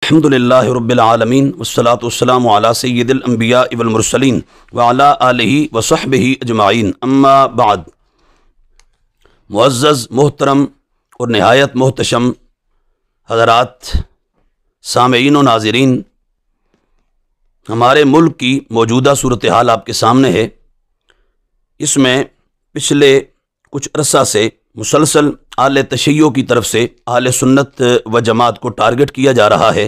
الحمدللہ رب العالمین والصلاة والسلام علی سید الانبیاء والمرسلین وعلی آلہ وصحبہ اجمعین، اما بعد۔ معزز، محترم اور نہایت محتشم حضرات، سامعین و ناظرین، ہمارے ملک کی موجودہ صورتحال آپ کے سامنے ہے۔ اس میں پچھلے کچھ عرصہ سے مسلسل اہل تشیع کی طرف سے اہل سنت و جماعت کو ٹارگٹ کیا جا رہا ہے،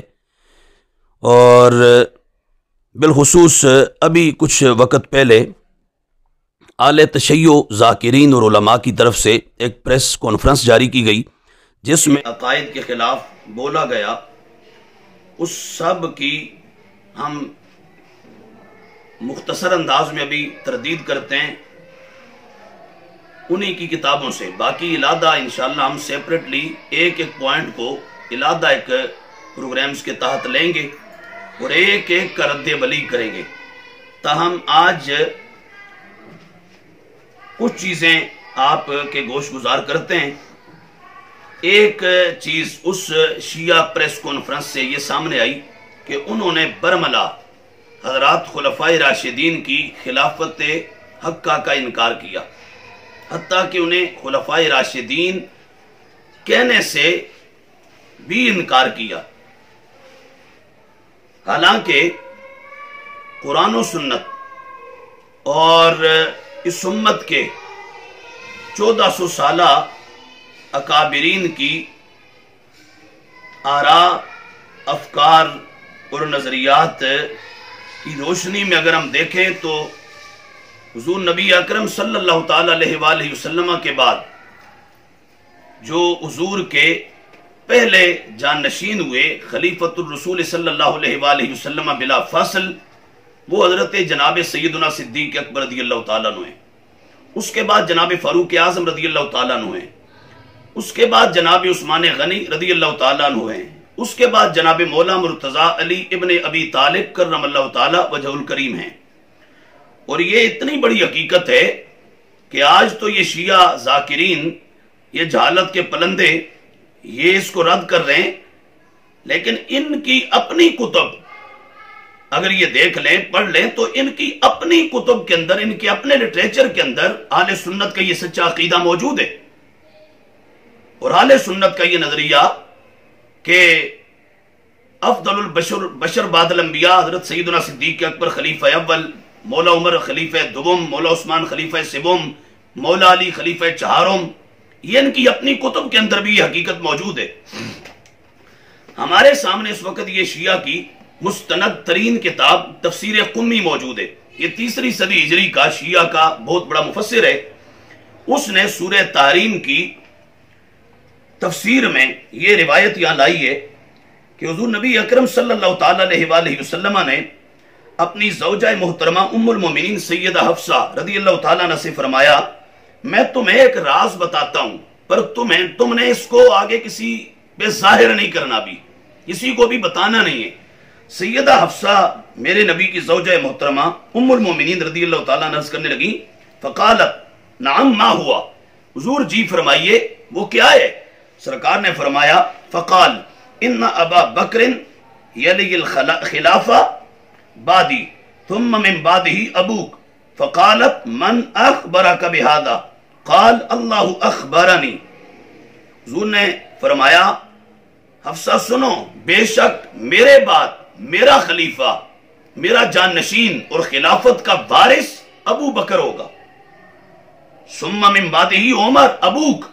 اور بالخصوص ابھی کچھ وقت پہلے اہل تشیع ذاکرین اور علماء کی طرف سے ایک پریس کانفرنس جاری کی گئی، جس میں عقائد کے خلاف بولا گیا۔ اس سب کی ہم مختصر انداز میں ابھی تردید کرتے ہیں انہی کی کتابوں سے، باقی علیحدہ انشاءاللہ ہم سیپریٹلی ایک ایک پوائنٹ کو علیحدہ ایک پروگرامز کے تحت لیں گے اور ایک ایک کا رد بلی کریں گے۔ تاہم آج کچھ چیزیں آپ کے گوش گزار کرتے ہیں۔ ایک چیز اس شیعہ پریس کانفرنس سے یہ سامنے آئی کہ انہوں نے برملا حضرات خلفائے راشدین کی خلافت حقہ کا انکار کیا، حتیٰ کہ انہیں خلفائے راشدین کہنے سے بھی انکار کیا، حالانکہ قرآن و سنت اور اس امت کے 1400 سالہ اکابرین کی آراء، افکار اور نظریات کی روشنی میں اگر ہم دیکھیں تو حضور نبی اکرم صلی اللہ تعالیٰ علیہ وآلہ وسلم کے بعد جو حضور کے پہلے جانشین ہوئے خلیفۃ الرسول صلی اللہ علیہ وآلہ وسلم بلا فاصل، وہ حضرت جناب سیدنا صدیق اکبر رضی اللہ تعالیٰ عنہ ہیں۔ اس کے بعد جناب فاروق اعظم رضی اللہ تعالیٰ عنہ ہیں۔ اس کے بعد جناب عثمان غنی رضی اللہ تعالیٰ عنہ ہیں۔ اس کے بعد جناب مولا مرتضیٰ علی ابن ابی طالب کرم اللہ تعالیٰ وجہ الکریم ہیں۔ اور یہ اتنی بڑی حقیقت ہے کہ آج تو یہ شیعہ ذاکرین، یہ جہالت کے پلندے، یہ اس کو رد کر رہے ہیں، لیکن ان کی اپنی کتب اگر یہ دیکھ لیں، پڑھ لیں، تو ان کی اپنی کتب کے اندر، ان کے اپنے لٹریچر کے اندر اہل سنت کا یہ سچا عقیدہ موجود ہے، اور اہل سنت کا یہ نظریہ کہ افضل البشر بعد الانبیاء حضرت سیدنا صدیق اکبر خلیفہ اول، مولا عمر خلیفہ دوم، مولا عثمان خلیفہ سوم، مولا علی خلیفہ چہارم، یہ ان کی اپنی کتب کے اندر بھی یہ حقیقت موجود ہے۔ ہمارے سامنے اس وقت یہ شیعہ کی مستند ترین کتاب تفسیر قمی موجود ہے۔ یہ 3 صدی ہجری کا شیعہ کا بہت بڑا مفسر ہے۔ اس نے سورہ تحریم کی تفسیر میں یہ روایت یہاں لائی ہے کہ حضور نبی اکرم صلی اللہ تعالیٰ علیہ وآلہ وسلم نے اپنی زوجہ محترمہ ام المومنین سیدہ حفصہ رضی اللہ تعالیٰ عنہ سے فرمایا، میں تمہیں ایک راز بتاتا ہوں، پر تم نے اس کو آگے کسی پہ ظاہر نہیں کرنا، بھی کسی کو بھی بتانا نہیں ہے۔ سیدہ حفصہ میرے نبی کی زوجہ محترمہ ام المومنین رضی اللہ تعالیٰ عنہ عرض کرنے لگی، فقالت نعم ما ہوا، حضور جی فرمائیے وہ کیا ہے؟ سرکار نے فرمایا، فقال ان ابا بکر یلی الخلافہ بعدی ثم من بعده ابوک، فقالت من اخبرک بہذا؟ قال اللہ اخبرنی۔ حضور نے فرمایا، حفصہ سنو، بے شک میرے بعد میرا خلیفہ، میرا جانشین اور خلافت کا وارث ابو بکر ہوگا، ثم من بعده عمر ابوک،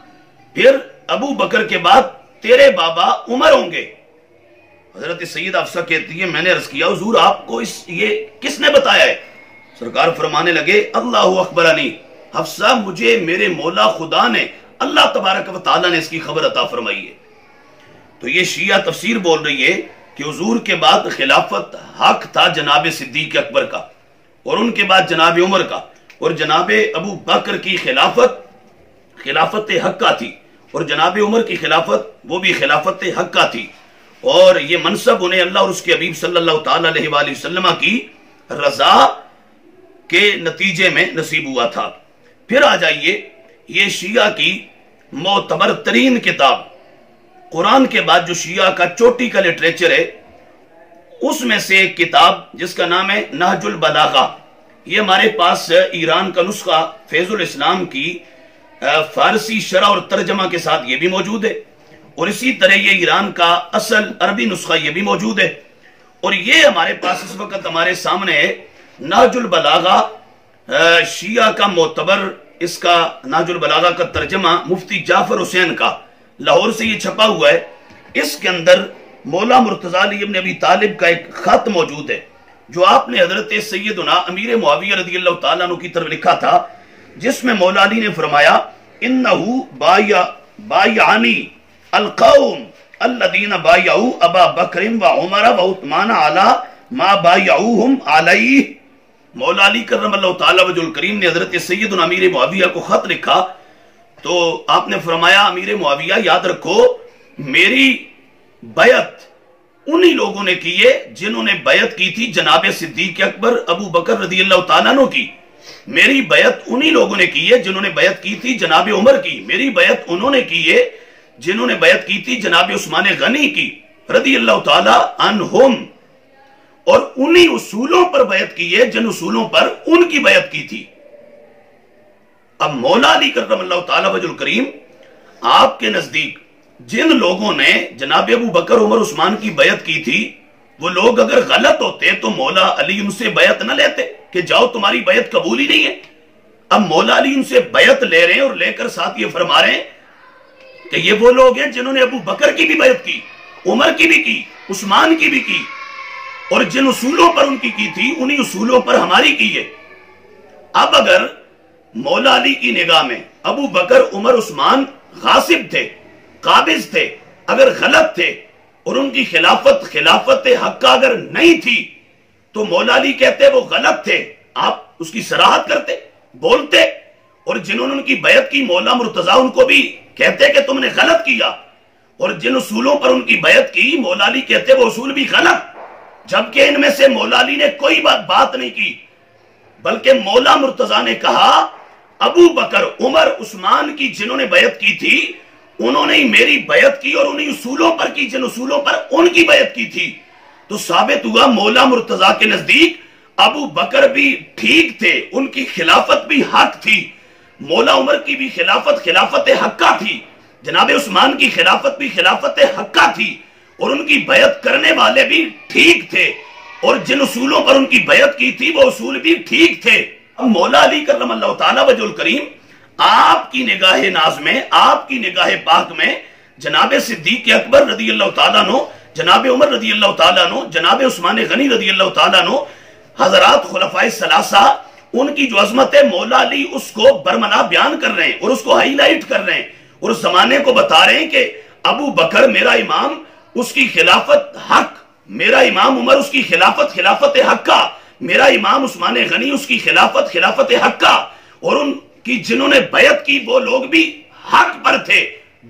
پھر ابو بکر کے بعد تیرے بابا عمر ہوں گے۔ حضرت سیدہ حفصہ کہتی ہے، میں نے عرض کیا حضور آپ کو یہ کس نے بتایا ہے؟ سرکار فرمانے لگے، اللہ اخبرنی، حفصہ مجھے میرے مولا خدا نے، اللہ تبارک و تعالیٰ نے اس کی خبر عطا فرمائی ہے۔ تو یہ شیعہ تفسیر بول رہی ہے کہ حضور کے بعد خلافت حق تھا جناب صدیق اکبر کا، اور ان کے بعد جناب عمر کا، اور جناب ابو بکر کی خلافت حقہ تھی، اور جناب عمر کی خلافت وہ بھی خلافت حقہ تھی، اور یہ منصب انہیں اللہ اور اس کے حبیب صلی اللہ تعالیٰ علیہ وآلہ وسلم کی رضا کے نتیجے میں نصیب ہوا تھا۔ پھر آ جائیے یہ شیعہ کی معتبر ترین کتاب، قرآن کے بعد جو شیعہ کا چوٹی کا لٹریچر ہے اس میں سے ایک کتاب جس کا نام ہے نہج البلاغہ، یہ ہمارے پاس ایران کا نسخہ فیض الاسلام کی فارسی شرح اور ترجمہ کے ساتھ یہ بھی موجود ہے، اور اسی طرح یہ ایران کا اصل عربی نسخہ یہ بھی موجود ہے، اور یہ ہمارے پاس اس وقت ہمارے سامنے ہے نہج البلاغہ شیعہ کا معتبر، اس کا نہج البلاغہ کا ترجمہ مفتی جعفر حسین کا، لاہور سے یہ چھپا ہوا ہے۔ اس کے اندر مولا مرتضیٰ علی ابن ابی طالب کا ایک خط موجود ہے جو آپ نے حضرت سیدنا امیر معاویہ رضی اللہ تعالیٰ عنہ کی طرف لکھا تھا، جس میں مولا علی نے فرمایا انہو بایعنی القوم الذین بایعوا ابا بکر و عمر و عثمان علی ما بایعوہم علیہ۔ مولا علی کرم اللہ تعالیٰ وجہ الکریم نے حضرت سیدنا امیر معاویہ کو خط لکھا، تو آپ نے فرمایا امیر معاویہ یاد رکھو میری بیعت انہی لوگوں نے کی ہے جنہوں نے بیعت کی تھی جناب صدیق اکبر ابو بکر رضی اللہ تعالیٰ عنہ کی، میری بیعت انہی لوگوں نے کی ہے جنہوں نے بیعت کی تھی جناب عمر کی، میری بیعت انہوں نے کی ہے جنہوں نے بیعت کی تھی جناب عثمان غنی کی رضی اللہ تعالیٰ عنہم، اور انہی اصولوں پر بیعت کی ہے جن اصولوں پر ان کی بیعت کی تھی۔ اب مولا علی کرم اللہ تعالیٰ وجہ الکریم آپ کے نزدیک جن لوگوں نے جناب ابو بکر عمر عثمان کی بیعت کی تھی، وہ لوگ اگر غلط ہوتے تو مولا علی ان سے بیعت نہ لیتے کہ جاؤ تمہاری بیعت قبول ہی نہیں ہے۔ اب مولا علی ان سے بیعت لے رہے ہیں اور لے کر ساتھ یہ فرما رہے ہیں کہ یہ وہ لوگ ہیں جنہوں نے ابو بکر کی بھی بیعت کی، عمر کی بھی کی، عثمان کی بھی کی، اور جن اصولوں پر ان کی تھی انہی اصولوں پر ہماری کی ہے۔ اب اگر مولا علی کی نگاہ میں ابو بکر عمر عثمان غاصب تھے، قابض تھے، اگر غلط تھے، اور ان کی خلافت حقہ اگر نہیں تھی تو مولا علی کہتے وہ غلط تھے، آپ اس کی صراحت کرتے، بولتے، اور جنہوں نے ان کی بیعت کی مولا مرتضیٰ ان کو بھی کہتے کہ تم نے غلط کیا، اور جن اصولوں پر ان کی بیعت کی مولا علی کہتے وہ اصول بھی غلط، جبکہ ان میں سے مولا علی نے کوئی بات نہیں کی، بلکہ مولا مرتضیٰ نے کہا ابو بکر عمر عثمان کی جنہوں نے بیعت کی تھی انہوں نے ہی میری بیعت کی اور انہی اصولوں پر کی جن اصولوں پر ان کی بیعت کی تھی۔ تو ثابت ہوا مولا مرتضیٰ کے نزدیک ابو بکر بھی ٹھیک تھے، ان کی خلافت بھی حق تھی، مولا عمر کی بھی خلافت حقہ تھی، جناب عثمان کی خلافت بھی خلافت حقہ تھی، اور ان کی بیعت کرنے والے بھی ٹھیک تھے، اور جن اصولوں پر ان کی بیعت کی تھی وہ اصول بھی ٹھیک تھے۔ اب مولا علی کرم اللہ تعالیٰ وجہ الکریم آپ کی نگاہ ناز میں، آپ کی نگاہ پاک میں جناب صدیق اکبر رضی اللہ تعالیٰ عنہ، جناب عمر رضی اللہ تعالیٰ عنہ، جناب عثمان غنی رضی اللہ تعالیٰ عنہ، حضرات خلفائے ثلاثہ، ان کی جو عظمت ہے مولا علی اس کو برملا بیان کر رہے ہیں اور اس کو ہائی لائٹ کر رہے ہیں، اور اس زمانے کو بتا رہے ہیں کہ ابو بکر میرا امام، اس کی خلافت حق، میرا امام عمر اس کی خلافت حقہ، میرا امام عثمان غنی اس کی خلافت حقہ، اور ان کی جنہوں نے بیعت کی وہ لوگ بھی حق پر تھے،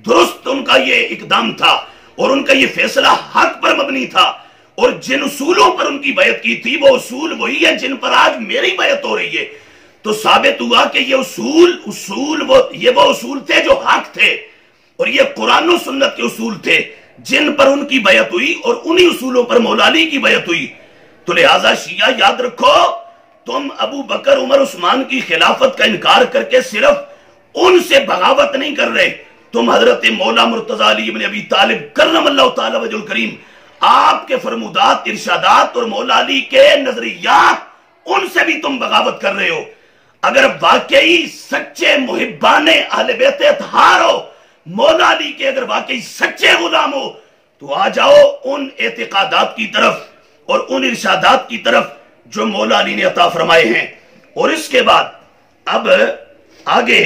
درست ان کا یہ اقدام تھا اور ان کا یہ فیصلہ حق پر مبنی تھا، اور جن اصولوں پر ان کی بیعت کی تھی وہ اصول وہی ہے جن پر آج میری بیعت ہو رہی ہے۔ تو ثابت ہوا کہ یہ وہ اصول تھے جو حق تھے، اور یہ قرآن و سنت کے اصول تھے جن پر ان کی بیعت ہوئی، اور انہی اصولوں پر مولا علی کی بیعت ہوئی۔ تو لہٰذا شیعہ یاد رکھو، تم ابو بکر عمر عثمان کی خلافت کا انکار کر کے صرف ان سے بغاوت نہیں کر رہے، تم حضرت مولا مرتضیٰ علی ابن ابی طالب کرم اللہ تعالی وجہ الکریم آپ کے فرمودات، ارشادات اور مولا علی کے نظریات، ان سے بھی تم بغاوت کر رہے ہو۔ اگر واقعی سچے محبان اہل بیت اطہار ہو، مولا علی کے اگر واقعی سچے غلام ہو، تو آ جاؤ ان اعتقادات کی طرف اور ان ارشادات کی طرف جو مولا علی نے عطا فرمائے ہیں۔ اور اس کے بعد اب آگے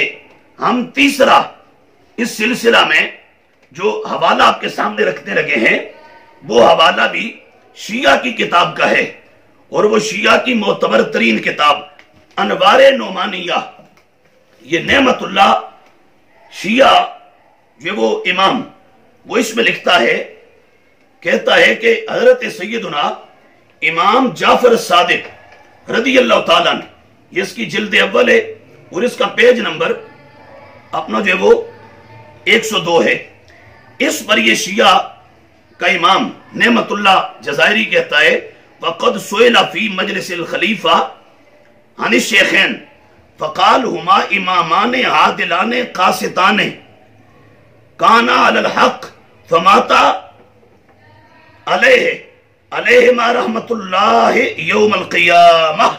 ہم تیسرا اس سلسلہ میں جو حوالہ آپ کے سامنے رکھنے لگے ہیں، وہ حوالہ بھی شیعہ کی کتاب کا ہے، اور وہ شیعہ کی معتبر ترین کتاب انوار نعمانیہ، یہ نعمت اللہ شیعہ جو وہ امام، وہ اس میں لکھتا ہے، کہتا ہے کہ حضرت سیدنا امام جعفر صادق رضی اللہ تعالیٰ عنہ، یہ اس کی جلد اول ہے اور اس کا پیج نمبر اپنا جو ہے وہ 102 ہے، اس پر یہ شیعہ کا امام نعمت اللہ جزائری کہتا ہے وَقَدْ سُئِلَ فِي مَجْلِسِ الْخَلِيفَةِ عَنِ الشَّيْخَيْنِ فَقَالَ هُمَا إِمَامَانِ عَادِلَانِ قَاسِطَانِ كَانَا عَلَى الْحَقِّ فَمَاتَ عَلَيْهِمَا رَحْمَةُ اللَّهِ يَوْمَ الْقِيَامَةِ۔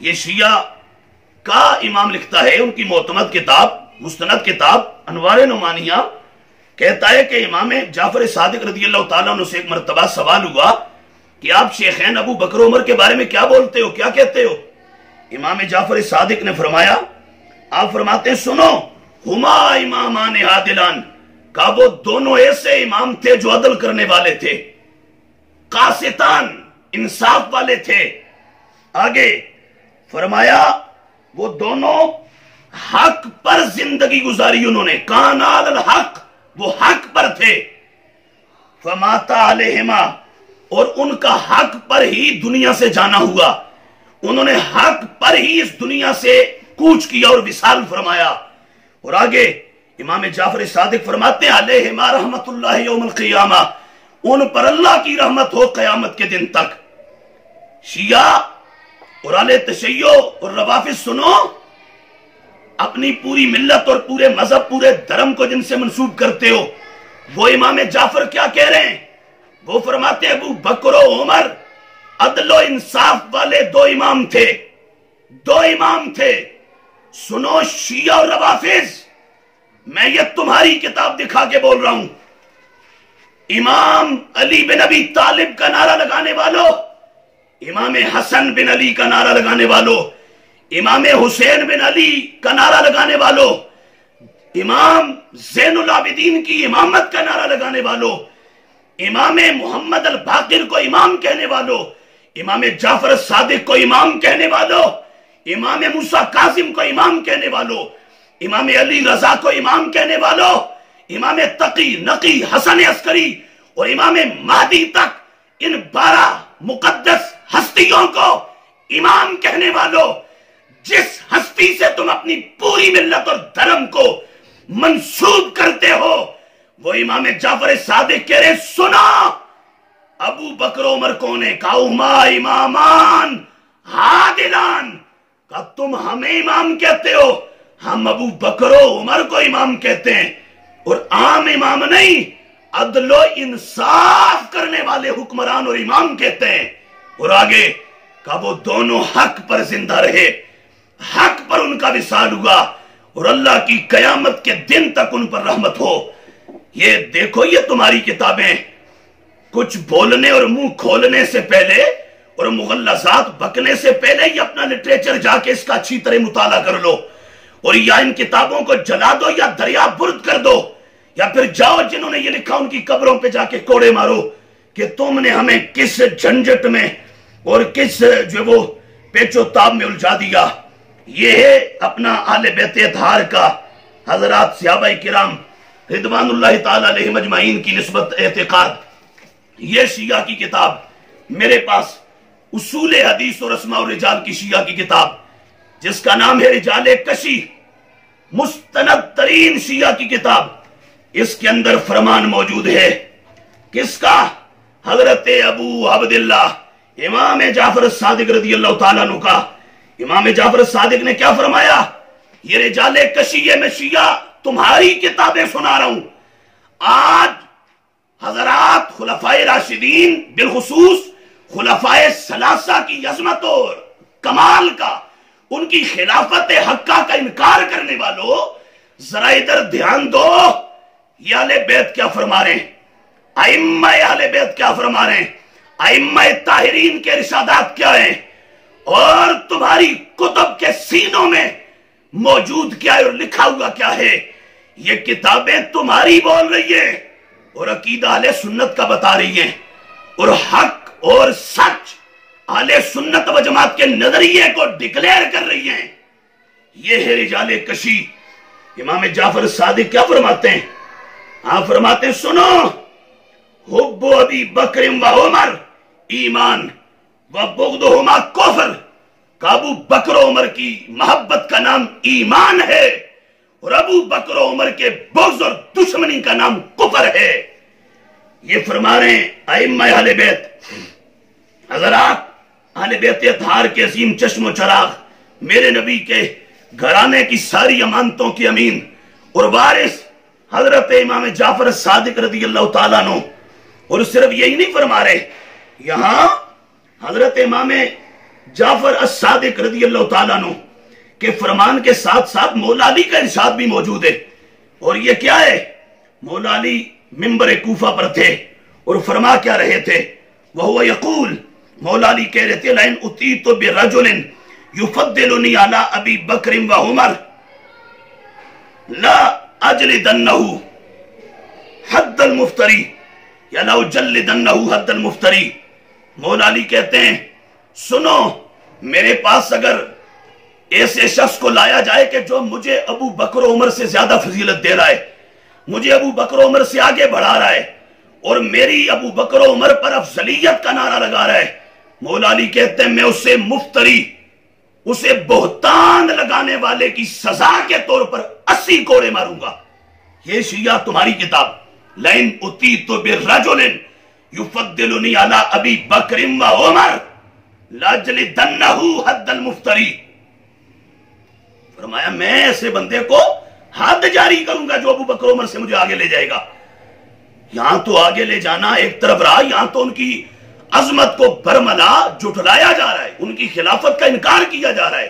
یہ شیعہ کا امام لکھتا ہے، ان کی معتمد کتاب مستند کتاب انوار نعمانیہ، کہتا ہے کہ امام جعفر صادق رضی اللہ تعالیٰ عنہ سے ایک مرتبہ سوال ہوا کہ آپ شیخین ابو بکر عمر کے بارے میں کیا بولتے ہو، کیا کہتے ہو؟ امام جعفر صادق نے فرمایا، آپ فرماتے ہیں سنو، ہما امامان عادلان، کہا وہ دونوں ایسے امام تھے جو عدل کرنے والے تھے، قاسطان انصاف والے تھے۔ آگے فرمایا وہ دونوں حق پر زندگی گزاری، انہوں نے کان علی الحق، وہ حق پر تھے، فماتا علیہما، اور ان کا حق پر ہی دنیا سے جانا ہوا، انہوں نے حق پر ہی اس دنیا سے کوچ کیا اور وصال فرمایا۔ اور آگے امام جعفر صادق فرماتے ہیں علیہما رحمت اللہ یوم القیامہ، ان پر اللہ کی رحمت ہو قیامت کے دن تک۔ شیعہ اور اہل تشیع اور روافض سنو، اپنی پوری ملت اور پورے مذہب پورے دھرم کو جن سے منسوب کرتے ہو، وہ امام جعفر کیا کہہ رہے ہیں؟ وہ فرماتے ہیں ابو بکر و عمر عدل و انصاف والے دو امام تھے، دو امام تھے۔ سنو شیعہ اور روافض، میں یہ تمہاری کتاب دکھا کے بول رہا ہوں، امام علی بن ابی طالب کا نعرہ لگانے والوں، امام حسن بن علی کا نعرہ لگانے والوں، امام حسین بن علی کا نعرہ لگانے والوں، امام زین العابدین کی امامت کا نعرہ لگانے والوں، امام محمد الباقر کو امام کہنے والوں، امام جعفر صادق کو امام کہنے والوں، امام موسیٰ کاظم کو امام کہنے والوں، امام علی رضا کو امام کہنے والوں، امام تقی نقی حسن عسکری اور امام مہدی تک ان 12 مقدس ہستیوں کو امام کہنے والوں، جس ہستی سے تم اپنی پوری ملت اور دھرم کو منسوب کرتے ہو، وہ امام جعفر صادق کہہ رہے سنا ابو بکر عمر کون ہے؟ کہا ہما امامان عادلان، کہا تم ہمیں امام کہتے ہو، ہم ابو بکر و عمر کو امام کہتے ہیں، اور عام امام نہیں، عدل و انصاف کرنے والے حکمران اور امام کہتے ہیں۔ اور آگے کہا وہ دونوں حق پر زندہ رہے، حق پر ان کا وصال ہوا، اور اللہ کی قیامت کے دن تک ان پر رحمت ہو۔ یہ دیکھو، یہ تمہاری کتابیں کچھ بولنے اور منہ کھولنے سے پہلے اور مغلظات بکنے سے پہلے یہ اپنا لٹریچر جا کے اس کا اچھی طرح مطالعہ کر لو، اور یا ان کتابوں کو جلا دو یا دریا برد کر دو، یا پھر جاؤ جنہوں نے یہ لکھا ان کی قبروں پہ جا کے کوڑے مارو کہ تم نے ہمیں کس جھنجٹ میں اور کس جو وہ پیچو تاب میں الجھا دیا۔ یہ ہے اپنا اہل بیت اطہار کا حضرات صحابہ کرام رضوان اللہ تعالی علیہم اجمعین کی نسبت اعتقاد۔ یہ شیعہ کی کتاب میرے پاس اصول حدیث اور اسماء الرجال کی شیعہ کی کتاب، جس کا نام ہے رجال کشی، مستند ترین شیعہ کی کتاب۔ اس کے اندر فرمان موجود ہے کس کا؟ حضرت ابو عبداللہ امام جعفر صادق رضی اللہ تعالیٰ عنہ کا۔ امام جعفر صادق نے کیا فرمایا؟ یہ رجال کشی ہے، میں شیعہ تمہاری کتابیں سنا رہا ہوں۔ آج حضرات خلفائے راشدین بالخصوص خلفائے ثلاثہ کی عظمت اور کمال کا، ان کی خلافت حقہ کا انکار کرنے والوں، ذرا ادھر دھیان دو، یہ اہل بیت کیا فرما رہے ہیں، ائمہ اہل بیت کیا فرما رہے ہیں، ائمہ طاہرین کے ارشادات کیا ہیں، اور تمہاری کتب کے سینوں میں موجود کیا ہے اور لکھا ہوا کیا ہے۔ یہ کتابیں تمہاری بول رہی ہیں اور عقیدہ اہل سنت کا بتا رہی ہیں، اور حق اور سچ اہل سنت و جماعت کے نظریے کو ڈکلیئر کر رہی ہیں۔ یہ ہے رجال کشی۔ امام جعفر صادق کیا فرماتے ہیں؟ آپ فرماتے ہیں سنو، حب ابی بکر و عمر ایمان و بغضہما کفر، کہ ابو بکر و عمر کی محبت کا نام ایمان ہے اور ابو بکر و عمر کے بغض اور دشمنی کا نام کفر ہے۔ یہ فرما رہے ہیں ائمہ اہل بیت، حضرات اہل بیت اطہار کے عظیم چشم و چراغ، میرے نبی کے گھرانے کی ساری امانتوں کی امین اور وارث حضرت امام جعفر الصادق رضی اللہ تعالیٰ عنہ. اور صرف یہی نہیں فرما رہے، یہاں حضرت امام جعفر الصادق رضی اللہ تعالیٰ عنہ کے فرمان کے ساتھ ساتھ مولا علی کا ارشاد بھی موجود ہے. اور یہ کیا ہے؟ مولا علی منبر کوفہ پر تھے اور فرما کیا رہے تھے؟ وَهُوَ يَقُول، مولا علی کہہ رہے تھے لَإِنْ أُتِيتُ بِرَجُلٍ يُفَضِّلُنِي عَلَىٰ أَبِي بَكْرٍ وَعُمَرٍ لَا أَجْلِدَنَّهُ حَدَّ الْمُفْتَرِي یا لَا أُجَلِّدَنَّهُ حَدَّ الْمُفْتَرِي. مولا علی کہتے ہیں سنو، میرے پاس اگر ایسے شخص کو لایا جائے کہ جو مجھے ابو بکر و عمر سے زیادہ فضیلت دے رہا ہے، مجھے ابو بکر و عمر سے آگے بڑھا رہا ہے اور میری ابو بکر و عمر پر افضلیت کا نعرہ لگا رہا ہے، مولا علی کہتے ہیں میں اسے مفتری، اسے بہتان لگانے والے کی سزا کے طور پر 80 کوڑے ماروں گا. یہ شیعہ تمہاری کتاب لَإِنْ أُتِيتُ بِرَجُلٍ يُفَضِّلُنِي عَلَىٰ أَبِي بَكْرٍ وَعُمَرٍ لَأَجْلِدَنَّهُ حَدَّ الْمُفْتَرِي. فرمایا میں ایسے بندے کو حد جاری کروں گا جو ابو بکر عمر سے مجھے آگے لے جائے گا. یہاں تو آگے لے جانا ایک طرف رہا، یہاں تو ان کی عظمت کو برملا جھٹلایا جا رہا ہے، ان کی خلافت کا انکار کیا جا رہا ہے.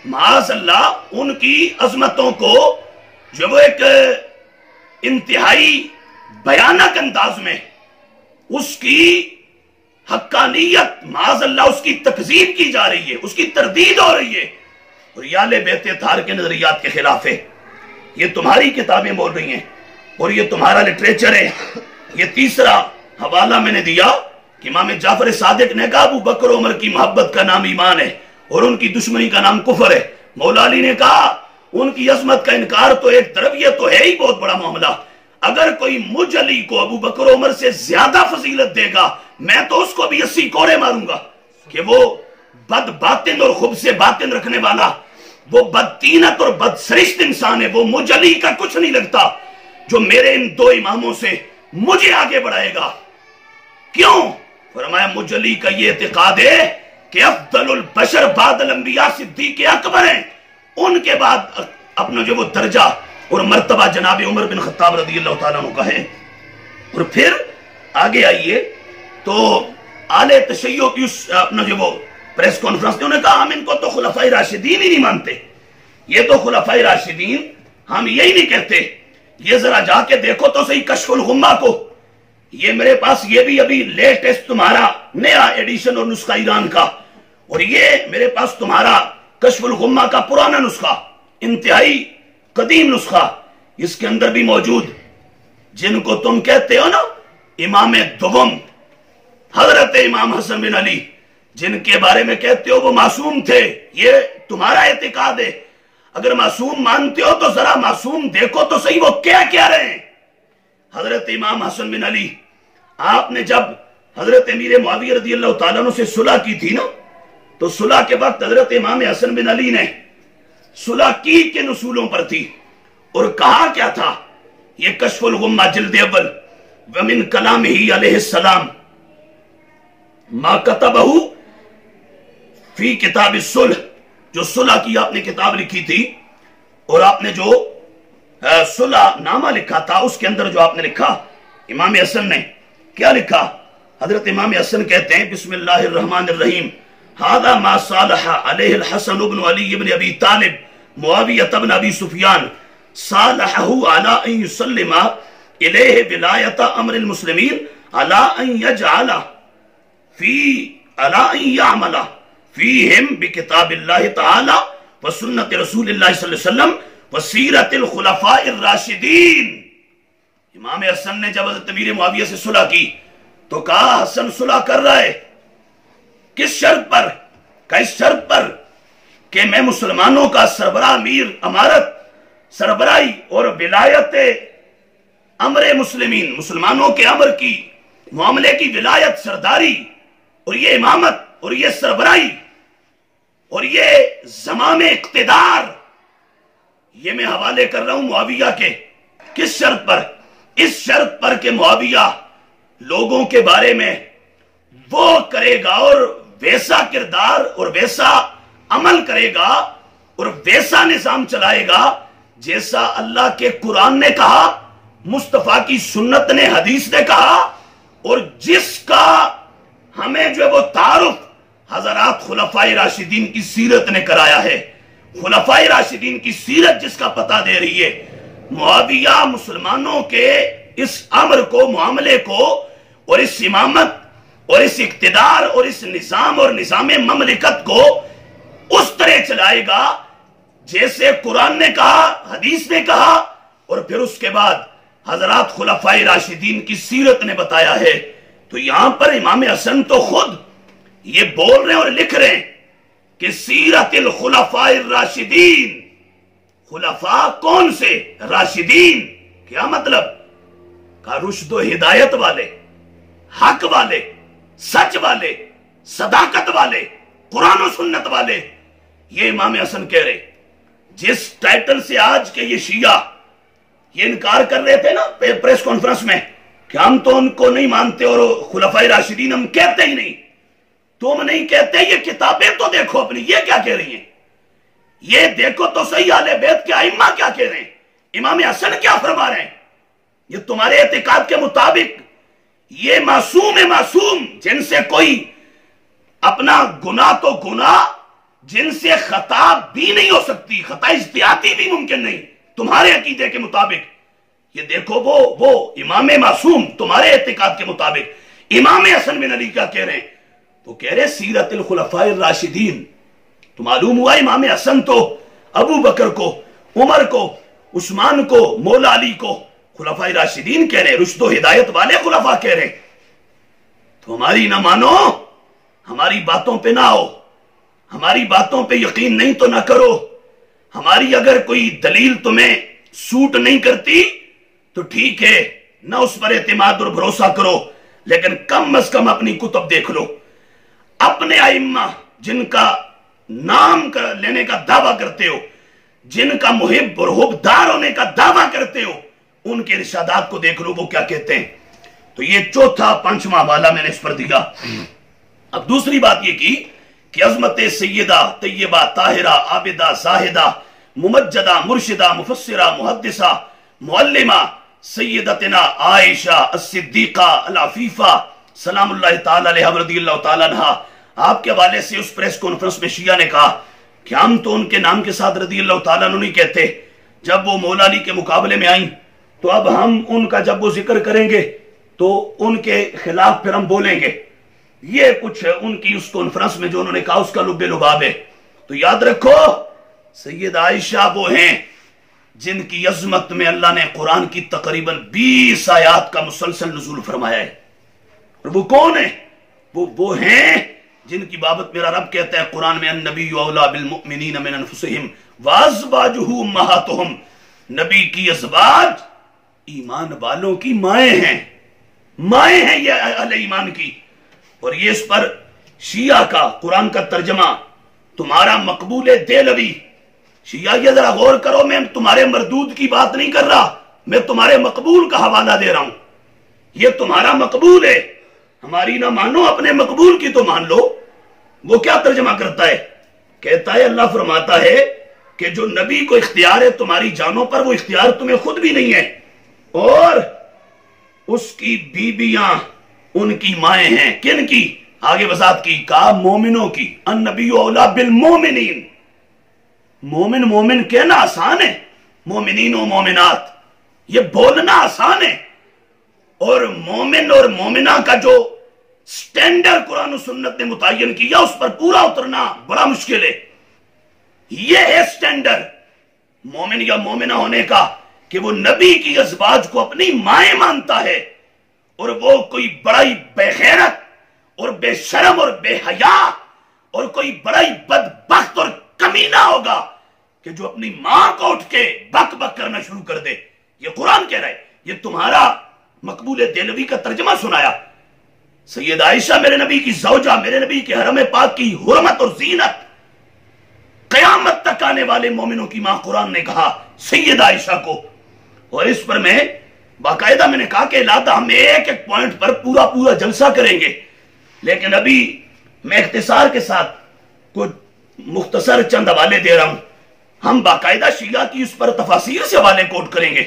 معاذ اللہ ان کی عظمتوں کو جو وہ ایک انتہائی بیانک انداز میں اس کی حقانیت، معاذ اللہ اس کی تکذیب کی جا رہی ہے، اس کی تردید ہو رہی ہے، اور یہ اہل بیت اطہار کے نظریات کے خلاف ہے. یہ تمہاری کتابیں بول رہی ہیں اور یہ تمہارا لٹریچر ہے. یہ تیسرا حوالہ میں نے دیا کہ امام جعفر صادق نے کہا ابو بکر عمر کی محبت کا نام ایمان ہے اور ان کی دشمنی کا نام کفر ہے. مولا علی نے کہا ان کی عظمت کا انکار تو ایک طرف، یہ تو ہے ہی بہت بڑا معاملہ. اگر کوئی مجھ علی کو ابو بکر عمر سے زیادہ فضیلت دے گا میں تو اس کو بھی 80 کوڑے ماروں گا کہ وہ بد باطن اور خبث باطن رکھنے والا، وہ بدتینت اور بدسرشت انسان ہے. وہ مجھ علی کا کچھ نہیں لگتا جو میرے ان دو اماموں سے مجھے آگے بڑھائے گا. کیوں؟ فرمایا مجھ علی کا یہ اعتقاد ہے کہ افضل البشر بعد الانبیاء صدیق اکبر ہیں، ان کے بعد اپنا جو وہ درجہ اور مرتبہ جناب عمر بن خطاب رضی اللہ تعالیٰ عنہ کا ہے. اور پھر آگے آئیے تو آل تشیع کی اپنا جو وہ پریس کانفرنس نے، انہوں نے کہا ہم ان کو تو خلفائے راشدین ہی نہیں مانتے، یہ تو خلفائے راشدین ہم یہی نہیں کہتے. یہ ذرا جا کے دیکھو تو صحیح کشف الغمہ کو، یہ میرے پاس یہ بھی ابھی لیٹسٹ تمہارا نیا ایڈیشن اور نسخہ ایران کا، اور یہ میرے پاس تمہارا کشف الغمہ کا پرانا نسخہ، انتہائی قدیم نسخہ. اس کے اندر بھی موجود جن کو تم کہتے ہو نا امام دوم حضرت امام حسن بن علی، جن کے بارے میں کہتے ہو وہ معصوم تھے، یہ تمہارا اعتقاد ہے. اگر معصوم مانتے ہو تو ذرا معصوم دیکھو تو صحیح وہ کیا رہے ہیں. حضرت امام حسن بن علی، آپ نے جب حضرت امیر معاویہ رضی اللہ تعالیٰ عنہ سے صلح کی تھی نا، تو صلح کے وقت حضرت امام حسن بن علی نے صلح کی کن اصولوں پر تھی اور کہا کیا تھا؟ یہ کشف الغمہ جلد اول ومن کلامہ علیہ السلام ما کتبہ فی کتاب الصلح، جو صلح کی آپ نے کتاب لکھی تھی اور آپ نے جو صلح نامہ لکھا تھا اس کے اندر جو آپ نے لکھا، امام حسن نے کیا لکھا؟ حضرت امام حسن کہتے ہیں بسم اللہ الرحمن الرحیم هذا ما صالح علیہ الحسن بن علی بن ابی طالب معاویہ بن ابی سفیان صالحہ علی ان یسلم الیہ ولایت امر المسلمین علی ان یجعل فی علی ان یعمل فیہم بکتاب اللہ تعالی وسنت رسول اللہ صلی اللہ علیہ وسلم وسیرت الخلفاء الراشدین. امام حسن نے جب حضرت امیر معاویہ سے صلح کی تو کہا حسن صلح کر رہا ہے کس شرط پر؟ کس شرط پر کہ میں مسلمانوں کا سربراہ امیر امارت سربراہی اور ولایت امر مسلمین، مسلمانوں کے امر کی معاملے کی ولایت سرداری اور یہ امامت اور یہ سربراہی اور یہ زمام اقتدار، یہ میں حوالے کر رہا ہوں معاویہ کے. کس شرط پر؟ اس شرط پر کہ معاویہ لوگوں کے بارے میں وہ کرے گا اور ویسا کردار اور ویسا عمل کرے گا اور ویسا نظام چلائے گا جیسا اللہ کے قرآن نے کہا، مصطفیٰ کی سنت نے، حدیث نے کہا، اور جس کا ہمیں جو ہے وہ تعارف حضرات خلفائے راشدین کی سیرت نے کرایا ہے۔ خلفائے راشدین کی سیرت جس کا پتہ دے رہی ہے، معاویہ مسلمانوں کے اس امر کو، معاملے کو، اور اس امامت اور اس اقتدار اور اس نظام اور نظام مملکت کو اس طرح چلائے گا جیسے قرآن نے کہا، حدیث نے کہا، اور پھر اس کے بعد حضرات خلفائے راشدین کی سیرت نے بتایا ہے۔ تو یہاں پر امام حسن تو خود یہ بول رہے ہیں اور لکھ رہے ہیں کہ سیرت الخلفاء الراشدین۔ خلفاء کون سے؟ راشدین۔ کیا مطلب؟ کہا رشد و ہدایت والے، حق والے، سچ والے، صداقت والے، قرآن و سنت والے۔ یہ امام حسن کہہ رہے۔ جس ٹائٹل سے آج کے یہ شیعہ یہ انکار کر رہے تھے نا پریس کانفرنس میں کہ ہم تو ان کو نہیں مانتے اور خلفائے راشدین ہم کہتے ہی نہیں، تم نہیں کہتے، یہ کتابیں تو دیکھو اپنی، یہ کیا کہہ رہی ہیں، یہ دیکھو تو صحیح اہل بیت کے ائمہ کیا کہہ رہے ہیں، امام حسن کیا فرما رہے ہیں۔ یہ تمہارے اعتقاد کے مطابق یہ معصوم ہے، معصوم، جن سے کوئی اپنا گناہ تو گناہ، جن سے خطا بھی نہیں ہو سکتی، خطا اجتہادی بھی ممکن نہیں تمہارے عقیدے کے مطابق۔ یہ دیکھو وہ امام معصوم تمہارے اعتقاد کے مطابق امام حسن بن علی کیا کہہ رہے ہیں؟ وہ کہہ رہے سیرت الخلفاء الراشدین۔ تو معلوم ہوا امام حسن تو ابو بکر کو، عمر کو، عثمان کو، مولا علی کو خلفاء راشدین کہہ رہے، رشد و ہدایت والے خلفاء کہہ رہے۔ تو ہماری نہ مانو، ہماری باتوں پہ نہ آؤ، ہماری باتوں پہ یقین نہیں تو نہ کرو، ہماری اگر کوئی دلیل تمہیں سوٹ نہیں کرتی تو ٹھیک ہے، نہ اس پر اعتماد اور بھروسہ کرو، لیکن کم از کم اپنی کتب دیکھ لو، اپنے ائمہ جن کا نام لینے کا دعویٰ کرتے ہو، جن کا محب اور حبدار ہونے کا دعویٰ کرتے ہو، ان کے ارشادات کو دیکھ لو وہ کیا کہتے ہیں۔ تو یہ چوتھا پانچواں حوالہ میں نے اس پر دیا۔ اب دوسری بات یہ کی کہ عظمت سیدہ طیبہ طاہرہ عابدہ زاہدہ ممجدہ مرشدہ مفسرہ محدثہ معلمہ سیدتنا عائشہ الصدیقہ العفیفہ سلام اللہ تعالی علیہ رضی اللہ تعالی عنہ، آپ کے حوالے سے اس پریس کانفرنس میں شیعہ نے کہا کہ ہم تو ان کے نام کے ساتھ رضی اللہ تعالیٰ عنہ نہیں کہتے، جب وہ مولا علی کے مقابلے میں آئیں تو اب ہم ان کا جب وہ ذکر کریں گے تو ان کے خلاف پھر ہم بولیں گے۔ یہ کچھ ان کی اس کانفرنس میں جو انہوں نے کہا اس کا لب لباب ہے۔ تو یاد رکھو سید عائشہ وہ ہیں جن کی عظمت میں اللہ نے قرآن کی تقریباً 20 آیات کا مسلسل نزول فرمایا ہے، اور وہ کون ہیں؟ وہ ہیں جن کی بابت میرا رب کہتا ہے قرآن میں النبی اولا بالمؤمنین من انفسہم وازواجہ امہاتہم، نبی کی ازواج ایمان والوں کی مائیں ہیں، مائیں ہیں یہ اہل ایمان کی۔ اور یہ اس پر شیعہ کا قرآن کا ترجمہ تمہارا مقبول دہلوی، شیعہ یہ ذرا غور کرو، میں تمہارے مردود کی بات نہیں کر رہا، میں تمہارے مقبول کا حوالہ دے رہا ہوں، یہ تمہارا مقبول ہے، ہماری نہ مانو، اپنے مقبول کی تو مان لو۔ وہ کیا ترجمہ کرتا ہے؟ کہتا ہے اللہ فرماتا ہے کہ جو نبی کو اختیار ہے تمہاری جانوں پر، وہ اختیار تمہیں خود بھی نہیں ہے، اور اس کی بیویاں ان کی مائیں ہیں۔ کن کی؟ آگے وضاحت کی، کہا مومنوں کی، النبی اولا بالمومنین۔ مومن مومن کہنا آسان ہے، مومنین و مومنات یہ بولنا آسان ہے، اور مومن اور مومنہ کا جو سٹینڈر قرآن و سنت نے متعین کیا اس پر پورا اترنا بڑا مشکل ہے۔ یہ ہے سٹینڈر مومن یا مومنہ ہونے کا کہ وہ نبی کی ازواج کو اپنی مائیں مانتا ہے، اور وہ کوئی بڑا ہی بے غیرت اور بے شرم اور بے حیا اور کوئی بڑا ہی بدبخت اور کمینہ ہوگا کہ جو اپنی ماں کو اٹھ کے بک بک کرنا شروع کر دے۔ یہ قرآن کہہ رہا ہے، یہ تمہارا مقبول دہلوی کا ترجمہ سنایا۔ سید عائشہ میرے نبی کی زوجہ، میرے نبی کے حرم پاک کی حرمت اور زینت، قیامت تک آنے والے مومنوں کی ماں قرآن نے کہا سید عائشہ کو۔ اور اس پر میں باقاعدہ میں نے کہا کہ لہٰذا ہم ایک ایک پوائنٹ پر پورا پورا جلسہ کریں گے، لیکن ابھی میں اختصار کے ساتھ کچھ مختصر چند حوالے دے رہا ہوں۔ ہم باقاعدہ شیعہ کی اس پر تفاسیر سے حوالے کوٹ کریں گے،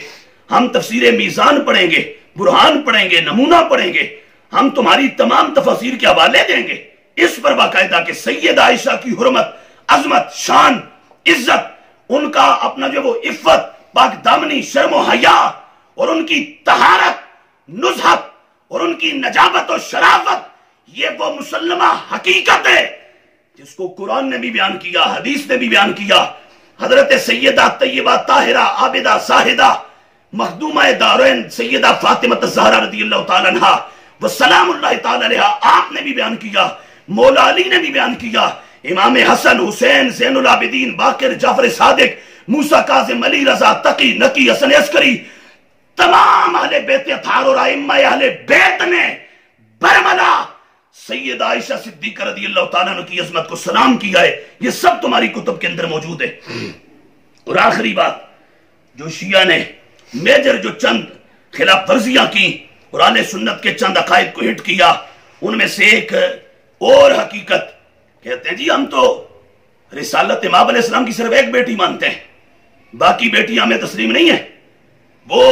ہم تفسیر میزان پڑھیں گے، برہان پڑھیں گے، نمونہ پڑھیں گے، ہم تمہاری تمام تفاسیر کے حوالے دیں گے اس پر باقاعدہ کہ سیدہ عائشہ کی حرمت، عظمت، شان، عزت، ان کا اپنا جو وہ عفت، پاک دامنی، شرم و حیا، اور ان کی طہارت، نزہت، اور ان کی نجابت و شرافت، یہ وہ مسلمہ حقیقت ہے جس کو قرآن نے بھی بیان کیا، حدیث نے بھی بیان کیا۔ حضرت سیدہ طیبہ طاہرہ عابدہ زاہدہ مخدومہ دارین سیدہ فاطمہ الزہرا رضی اللہ تعالیٰ عنہ وسلام اللہ تعالیٰ علیہا، آپ نے بھی بیان کیا، مولا علی نے بھی بیان کیا، امام حسن، حسین، زین العابدین، باقر، جعفر صادق، موسیٰ کاظم، علی رضا، تقی، نقی، حسن عسکری، تمام اہل بیت اطہار اور ائمہ اہل بیت نے برملا سیدہ عائشہ صدیقہ رضی اللہ تعالیٰ عنہ کی عظمت کو سلام کیا ہے۔ یہ سب تمہاری کتب کے اندر موجود ہے۔ اور آخری بات، جو شیعہ نے میجر جو چند خلاف ورزیاں کی اور اہل سنت کے چند عقائد کو ہٹ کیا، ان میں سے ایک اور حقیقت، کہتے ہیں جی ہم تو رسالت امام علیہ السلام کی صرف ایک بیٹی مانتے ہیں، باقی بیٹیاں ہمیں تسلیم نہیں ہیں۔ وہ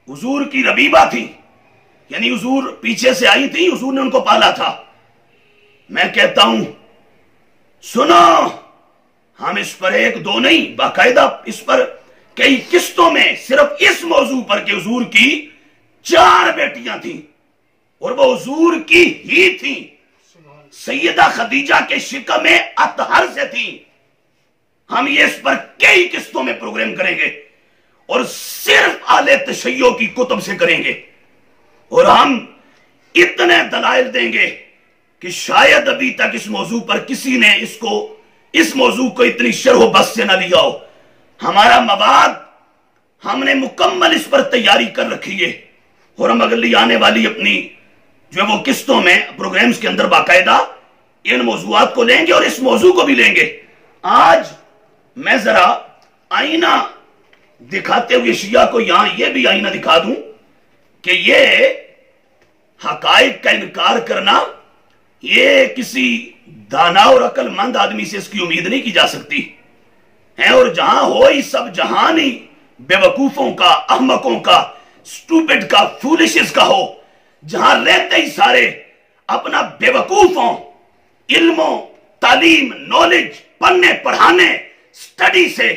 حضور کی ربیبہ تھی، یعنی حضور پیچھے سے آئی تھی، حضور نے ان کو پالا تھا۔ میں کہتا ہوں سنو، ہم اس پر ایک دو نہیں، باقاعدہ اس پر کئی قسطوں میں صرف اس موضوع پر کہ حضور کی 4 بیٹیاں تھیں اور وہ حضور کی ہی تھیں، سیدہ خدیجہ کے شکم اطہر سے تھیں۔ ہم یہ اس پر کئی قسطوں میں پروگرام کریں گے اور صرف اہل تشیع کی کتب سے کریں گے، اور ہم اتنے دلائل دیں گے کہ شاید ابھی تک اس موضوع پر کسی نے اس موضوع کو اتنی شرح و بس سے نہ لیا ہو۔ ہمارا مواد ہم نے مکمل اس پر تیاری کر رکھی ہے، اور ہم اگلی آنے والی اپنی جو وہ قسطوں میں پروگرامز کے اندر باقاعدہ ان موضوعات کو لیں گے اور اس موضوع کو بھی لیں گے۔ آج میں ذرا آئینہ دکھاتے ہوئے شیعہ کو یہاں یہ بھی آئینہ دکھا دوں کہ یہ حقائق کا انکار کرنا، یہ کسی دانا اور عقل مند آدمی سے اس کی امید نہیں کی جا سکتی ہے، اور جہاں ہو ہی سب جہانی بے وقوفوں کا، احمقوں کا، سٹوپڈ کا، فولشز کا ہو، جہاں رہتے ہی سارے اپنا بے وقوفوں، علموں، تعلیم، نالج، پڑھنے پڑھانے، سٹڈی سے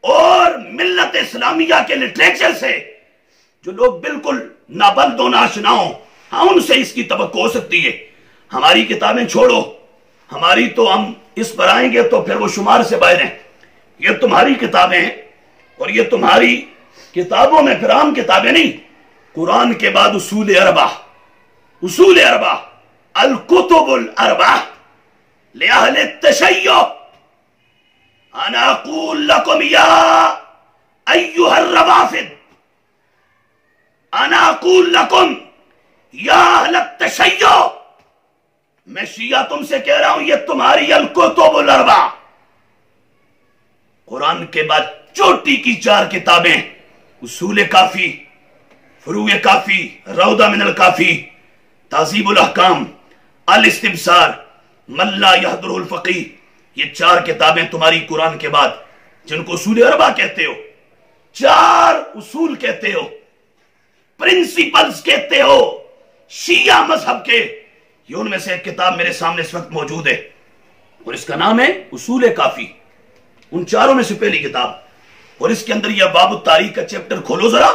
اور ملت اسلامیہ کے لٹریچر سے جو لوگ بالکل نابلد و ناشنا ہوں، ہاں ان سے اس کی توقع ہو سکتی ہے۔ ہماری کتابیں چھوڑو، ہماری تو ہم اس پر آئیں گے تو پھر وہ شمار سے باہر ہیں۔ یہ تمہاری کتابیں ہیں، اور یہ تمہاری کتابوں میں پھر عام کتابیں نہیں، قرآن کے بعد اصول اربع، اصول اربع، الکتب الاربع لأہل التشیع۔ انا اقول لکم یا ایہا الروافد، انا اقول لکم یا اہل التشیع، میں شیعہ تم سے کہہ رہا ہوں یہ تمہاری الکتب الاربع، قرآن کے بعد چوٹی کی 4 کتابیں، اصول کافی، فروع کافی، روضہ من الکافی، تہذیب الاحکام، الاستبصار، من لا یحضر الفقیہ، یہ 4 کتابیں تمہاری قرآن کے بعد، جن کو اصول اربع کہتے ہو، 4 اصول کہتے ہو، پرنسپلز کہتے ہو شیعہ مذہب کے، یہ ان میں سے ایک کتاب میرے سامنے اس وقت موجود ہے، اور اس کا نام ہے اصول کافی، ان 4 میں سے پہلی کتاب۔ اور اس کے اندر یہ باب التاریخ کا چیپٹر کھولو ذرا،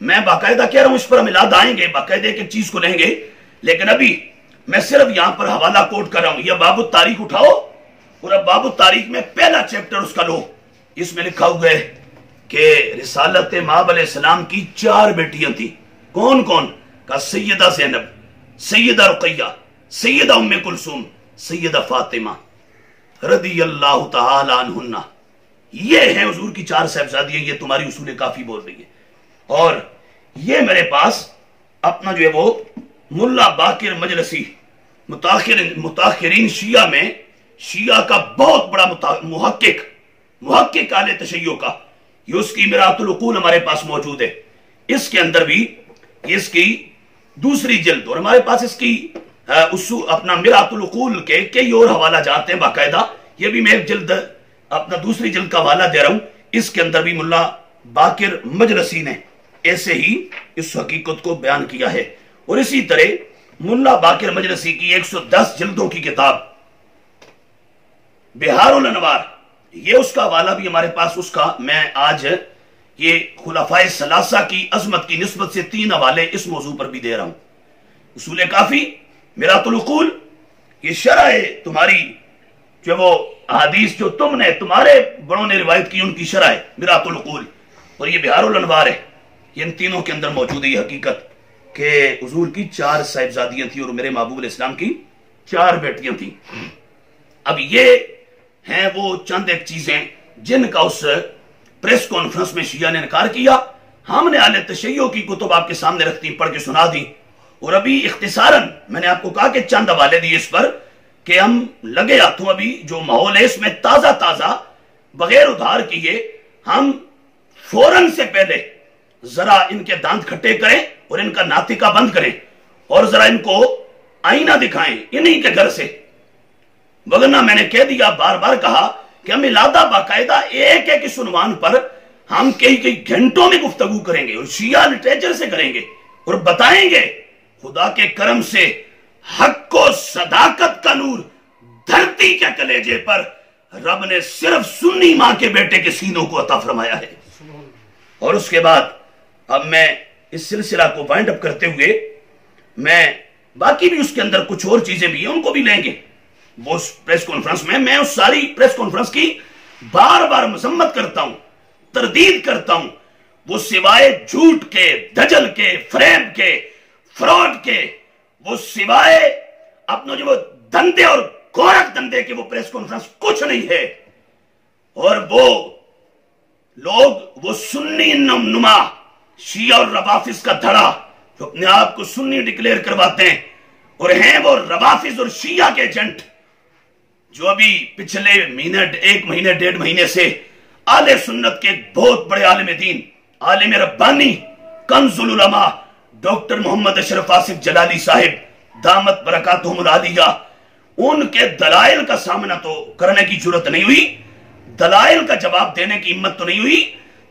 میں باقاعدہ کہہ رہا ہوں اس پر ہم یاد آئیں گے، باقاعدہ ایک چیز کو لیں گے، لیکن ابھی میں صرف یہاں پر حوالہ کوٹ کر رہا ہوں۔ یہ باب التاریخ اٹھاؤ اور اب باب التاریخ میں پہلا چیپٹر اس کا لو، اس میں لکھا ہوا ہے کہ رسالت مآب علیہ السلام کی 4 بیٹیاں تھیں۔ کون کون؟ کا سیدہ زینب، سیدہ رقیہ، سیدہ ام کلثوم، سیدہ فاطمہ رضی اللہ تعالی عنہن، یہ ہیں حضور کی 4 صاحبزادیاں، یہ تمہاری اصول کافی بول رہی ہے۔ اور یہ میرے پاس اپنا جو ہے وہ ملا باقر مجلسی، متاخرین شیعہ میں شیعہ کا بہت بڑا محقق اہل تشیع کا، یہ اس کی میرات العقول ہمارے پاس موجود ہے۔ اس کے اندر بھی اس کی دوسری جلد، اور ہمارے پاس اس کی اپنا مرآت العقول کے کئی اور حوالہ جاتے ہیں باقاعدہ. یہ بھی میں ایک جلد اپنا دوسری جلد کا حوالہ دے رہا ہوں. اس کے اندر بھی ملا باقر مجلسی نے ایسے ہی اس حقیقت کو بیان کیا ہے. اور اسی طرح ملا باقر مجلسی کی 110 جلدوں کی کتاب بہار الانوار، یہ اس کا حوالہ بھی ہمارے پاس. اس کا میں آج یہ خلفائے ثلاثہ کی عظمت کی نسبت سے 3 حوالے اس موضوع پر بھی دے رہا ہوں. اصول کافی، مرآت العقول، یہ شرح ہے تمہاری، جو وہ احادیث جو تم نے تمہارے بڑوں نے روایت کی ان کی شرح ہے مرآت العقول، اور یہ بہار الانوار ہے. یہ ان تینوں کے اندر موجود ہے یہ حقیقت کہ حضور کی 4 صاحبزادیاں تھیں اور میرے محبوب علیہ السلام کی 4 بیٹیاں تھیں. اب یہ ہیں وہ چند ایک چیزیں جن کا اس پریس کانفرنس میں شیعہ نے انکار کیا. ہم نے اہل تشیع کی کتب آپ کے سامنے رکھتی، پڑھ کے سنا دی. اور ابھی اختصاراً میں نے آپ کو کہا کہ چند حوالے دیے اس پر کہ ہم لگے ہاتھوں ابھی جو ماحول ہے اس میں تازہ تازہ بغیر ادھار کیے ہم فوراً سے پہلے ذرا ان کے دانت کھٹے کریں اور ان کا ناطقہ بند کریں اور ذرا ان کو آئینہ دکھائیں انہی کے گھر سے. وگرنہ میں نے کہہ دیا، بار بار کہا کہ ہم علادہ باقاعدہ ایک ایک اس عنوان پر ہم کئی گھنٹوں میں گفتگو کریں گے اور شیعہ لٹریچر سے کریں گے اور بتائیں گے خدا کے کرم سے حق و صداقت کا نور دھرتی کے کلیجے پر رب نے صرف سنی ماں کے بیٹے کے سینوں کو عطا فرمایا ہے. اور اس کے بعد اب میں اس سلسلہ کو وائنڈ اپ کرتے ہوئے میں باقی بھی اس کے اندر کچھ اور چیزیں بھی ہیں ان کو بھی لیں گے وہ پریس کانفرنس میں اس ساری پریس کانفرنس کی بار بار مذمت کرتا ہوں، تردید کرتا ہوں. وہ سوائے جھوٹ کے، دجل کے، فریب کے، فراڈ کے، وہ سوائے اپنا جو وہ دندے اور گورکھ دندے کے وہ پریس کانفرنس کچھ نہیں ہے. اور وہ لوگ وہ سنی نما شیعہ اور روافظ کا دھڑا جو اپنے آپ کو سنی ڈکلیئر کرواتے ہیں اور ہیں وہ روافظ اور شیعہ کے ایجنٹ جو ابھی پچھلے ایک مہینے 1.5 مہینے سے اہل سنت کے بہت بڑے عالم دین، عالم ربانی، کنز العلماء ڈاکٹر محمد اشرف آصف جلالی صاحب دامت برکاتہم العالیہ، ان کے دلائل کا سامنا تو کرنے کی جرت نہیں ہوئی، دلائل کا جواب دینے کی ہمت تو نہیں ہوئی،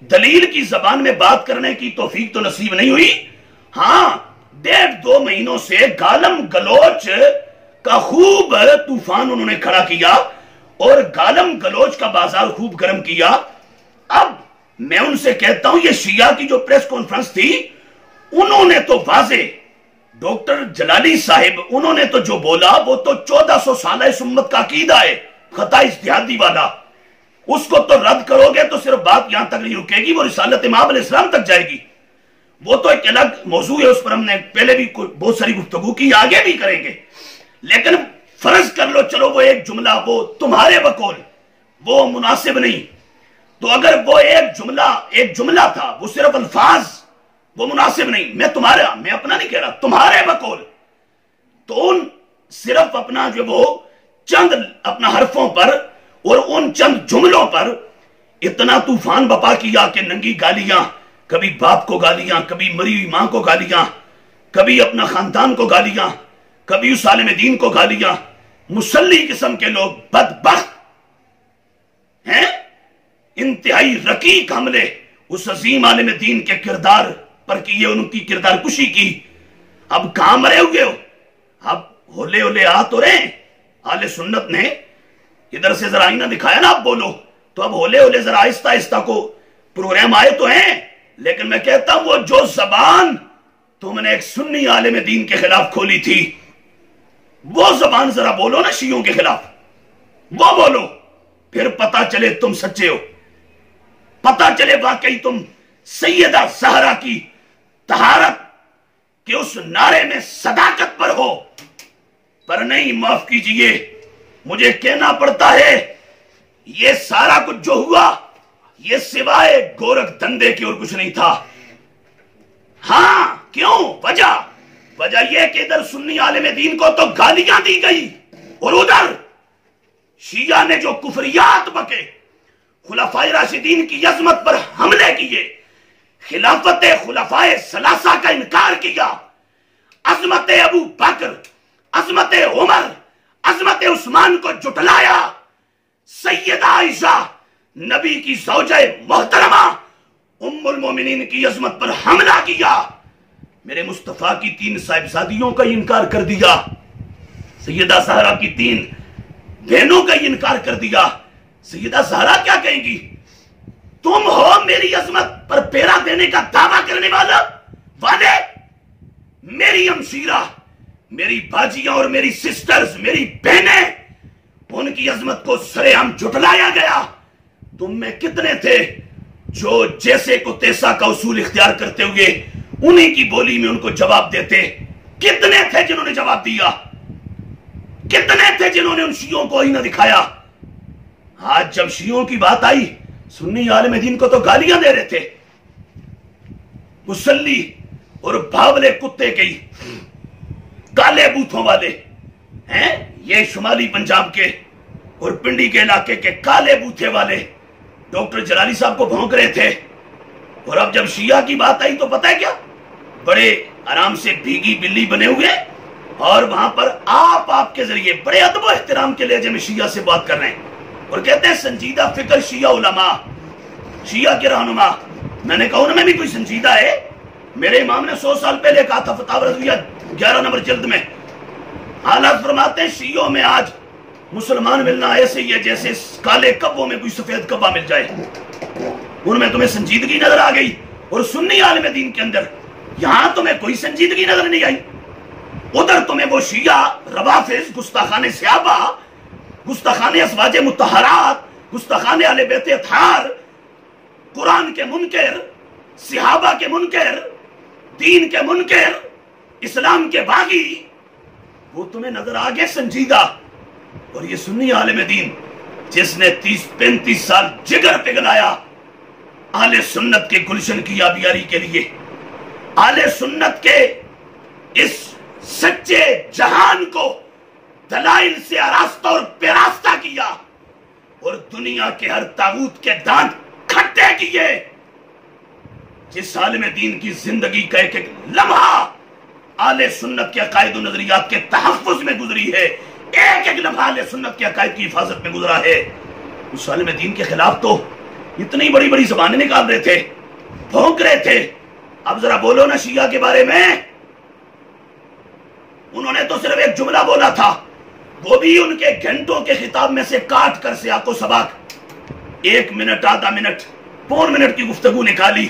دلیل کی زبان میں بات کرنے کی توفیق تو نصیب نہیں ہوئی. ہاں 1.5-2 مہینوں سے گالم گلوچ کا خوب طوفان انہوں نے کھڑا کیا اور گالم گلوچ کا بازار خوب گرم کیا. اب میں ان سے کہتا ہوں یہ شیعہ کی جو پریس کانفرنس تھی انہوں نے تو واضح ڈاکٹر جلالی صاحب انہوں نے تو جو بولا وہ تو 1400 سالہ اس امت کا عقیدہ ہے خطا اجتہادی والا. اس کو تو رد کرو گے تو صرف بات یہاں تک نہیں رکے گی، وہ رسالت امام علیہ السلام تک جائے گی. وہ تو ایک الگ موضوع ہے، اس پر ہم نے پہلے بھی بہت ساری گفتگو کی، آگے بھی کریں گے. لیکن فرض کر لو چلو وہ ایک جملہ وہ تمہارے بقول وہ مناسب نہیں، تو اگر وہ ایک جملہ تھا وہ صرف الفاظ وہ مناسب نہیں، میں اپنا نہیں کہہ رہا، تمہارے بقول تو ان صرف اپنا جو وہ چند اپنا حرفوں پر اور ان چند جملوں پر اتنا طوفان بپا کیا کہ ننگی گالیاں، کبھی باپ کو گالیاں، کبھی مری ہوئی ماں کو گالیاں، کبھی اپنا خاندان کو گالیاں، کبھی اس عالم دین کو گالیاں. مسلی قسم کے لوگ بدبخت ہیں، انتہائی رقیق حملے اس عظیم عالم دین کے کردار پر کیے، ان کی کردار کشی کی. اب کہاں مرے ہوئے ہو؟ اب ہولے ہولے آ تو رہے ہیں، اہل سنت نے ادھر سے ذرا آئینہ دکھایا نا آپ بولو، تو اب ہولے ہولے ذرا آہستہ آہستہ کو پروگرام آئے تو ہیں. لیکن میں کہتا ہوں وہ جو زبان تم نے ایک سنی عالم دین کے خلاف کھولی تھی وہ زبان ذرا بولو نا شیعوں کے خلاف، وہ بولو، پھر پتا چلے تم سچے ہو، پتا چلے واقعی تم سیدہ زہرا کی طہارت کہ اس نعرے میں صداقت پر ہو. پر نہیں، معاف کیجئے مجھے کہنا پڑتا ہے یہ سارا کچھ جو ہوا یہ سوائے گورکھ دندے کی اور کچھ نہیں تھا. ہاں کیوں؟ وجہ یہ کہ ادھر سنی عالم دین کو تو گالیاں دی گئی اور ادھر شیعہ نے جو کفریات بکے، خلفائے راشدین کی عظمت پر حملے کیے، خلافت خلفائے ثلاثہ کا انکار کیا، عظمت ابو بکر، عظمت عمر، عظمت عثمان کو جھٹلایا، سیدہ عائشہ نبی کی زوجہ محترمہ ام المومنین کی عظمت پر حملہ کیا، میرے مصطفیٰ کی 3 صاحبزادیوں کا انکار کر دیا، سیدہ زہرا کی 3 بہنوں کا انکار کر دیا۔ سیدہ زہرا کیا کہیں گی؟ تم ہو میری عظمت پر پیرا دینے کا دعویٰ کرنے والے، میری ہمشیرہ، میری باجیاں اور میری سسٹرز، میری بہنیں، ان کی عظمت کو سرے عام جھٹلایا گیا۔ تم میں کتنے تھے جو جیسے کو تیسا کا اصول اختیار کرتے ہوئے انہیں کی بولی میں ان کو جواب دیتے؟ کتنے تھے جنہوں نے جواب دیا؟ کتنے تھے جنہوں نے ان شیعوں کو آئینہ دکھایا؟ آج جب شیعوں کی بات آئی، سنی عالم دین کو تو گالیاں دے رہے تھے، مسلی اور بھاولے کتے کی کالے بوتھوں والے ہیں، یہ شمالی پنجاب کے اور پنڈی کے علاقے کے کالے بوتھے والے ڈاکٹر جلالی صاحب کو بھونک رہے تھے۔ اور اب جب شیعہ کی بات آئی تو پتہ ہے کیا؟ بڑے آرام سے بھیگی بلی بنے ہوئے، اور وہاں پر آپ کے ذریعے بڑے ادب و احترام کے لہجے میں شیعہ سے بات کر رہے ہیں اور کہتے ہیں سنجیدہ فکر شیعہ علماء، شیعہ کے رہنما۔ میں نے کہا ان میں بھی کوئی سنجیدہ ہے؟ میرے امام نے 100 سال پہلے کہا تھا فتاوی رضویہ 11 نمبر جلد میں، حالات فرماتے ہیں شیعوں میں آج مسلمان ملنا ایسے ہی ہے جیسے کالے کبوں میں کوئی سفید کبا مل جائے۔ ان میں تمہیں سنجیدگی نظر آ گئی، اور سنی عالم دین کے اندر یہاں تمہیں کوئی سنجیدگی نظر نہیں آئی۔ ادھر تمہیں وہ شیعہ روافظ، گستاخان صحابہ، گستاخان ازواج مطہرات، گستاخان اہل بیت اطہار، قرآن کے منکر، صحابہ کے منکر، دین کے منکر، اسلام کے باغی، وہ تمہیں نظر آگے سنجیدہ۔ اور یہ سنی عالم دین جس نے 30-35 سال جگر پگھلایا اہل سنت کے گلشن کی آبیاری کے لیے، اہل سنت کے اس سچے جہان کو دلائل سے آراستہ اور پیراستہ کیا، اور دنیا کے ہر طاغوت کے دانت کھٹے کیے۔ جس عالم دین کی زندگی کا ایک ایک لمحہ اہل سنت کے عقائد و نظریات کے تحفظ میں گزری ہے، ایک ایک لمحہ اہل سنت کے عقائد کی حفاظت میں گزرا ہے، اس عالم دین کے خلاف تو اتنی بڑی بڑی زبانیں نکال رہے تھے، بھونک رہے تھے۔ اب ذرا بولو نا شیعہ کے بارے میں۔ انہوں نے تو صرف ایک جملہ بولا تھا، وہ بھی ان کے گھنٹوں کے خطاب میں سے کاٹ کر سیاق و سباق 1 منٹ، آدھا منٹ، 4 منٹ کی گفتگو نکالی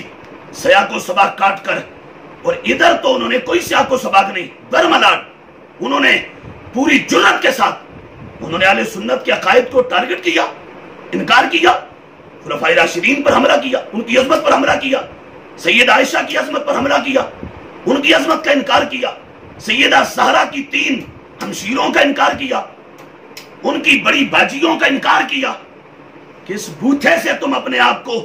سیاق و سباق کاٹ کر۔ اور ادھر تو انہوں نے کوئی سیاق و سباق نہیں، برملاٹ انہوں نے پوری جرأت کے ساتھ انہوں نے اہل سنت کے عقائد کو ٹارگٹ کیا، انکار کیا، خلفائے راشدین پر حملہ کیا، ان کی عظمت پر حملہ کیا، سیدہ عائشہ کی عظمت پر حملہ کیا، ان کی عظمت کا انکار کیا، سیدہ زہرا کی 3 ہمشیروں کا انکار کیا، ان کی بڑی باجیوں کا انکار کیا۔ کس بوتھے سے تم اپنے آپ کو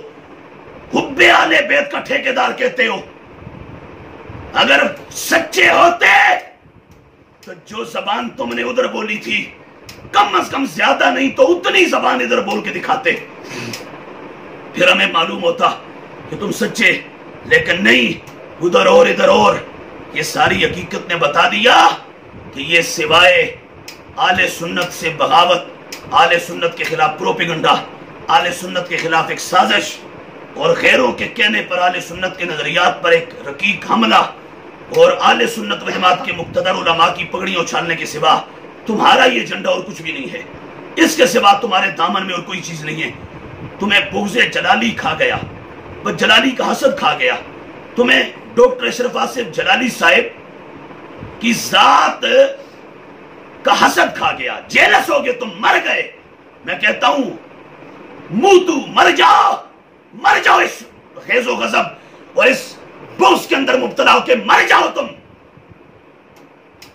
حب اہل بیت کا ٹھیکیدار کہتے ہو؟ اگر سچے ہوتے تو جو زبان تم نے ادھر بولی تھی کم از کم زیادہ نہیں تو اتنی زبان ادھر بول کے دکھاتے، پھر ہمیں معلوم ہوتا کہ تم سچے۔ لیکن نہیں، ادھر اور ادھر اور۔ یہ ساری حقیقت نے بتا دیا کہ یہ سوائے اہل سنت سے بغاوت، اہل سنت کے خلاف پروپیگنڈا، اہل سنت کے خلاف ایک سازش، اور غیروں کے کہنے پر اہل سنت کے نظریات پر ایک رقیق حملہ، اور اہل سنت و جماعت کے مقتدر علماء کی پگڑیاں اچھالنے کے سوا تمہارا یہ جھنڈا اور کچھ بھی نہیں ہے۔ اس کے سوا تمہارے دامن میں اور کوئی چیز نہیں ہے۔ تمہیں بغض جلالی کھا گیا، بس جلالی کا حسد کھا گیا، تمہیں ڈاکٹر اشرف آصف جلالی صاحب کی ذات کا حسد کھا گیا، جیلس ہو گئے، تم مر گئے۔ میں کہتا ہوں موتو، مر جاؤ اس غیظ و غضب اور اس بغض کے اندر مبتلا ہو کے مر جاؤ تم۔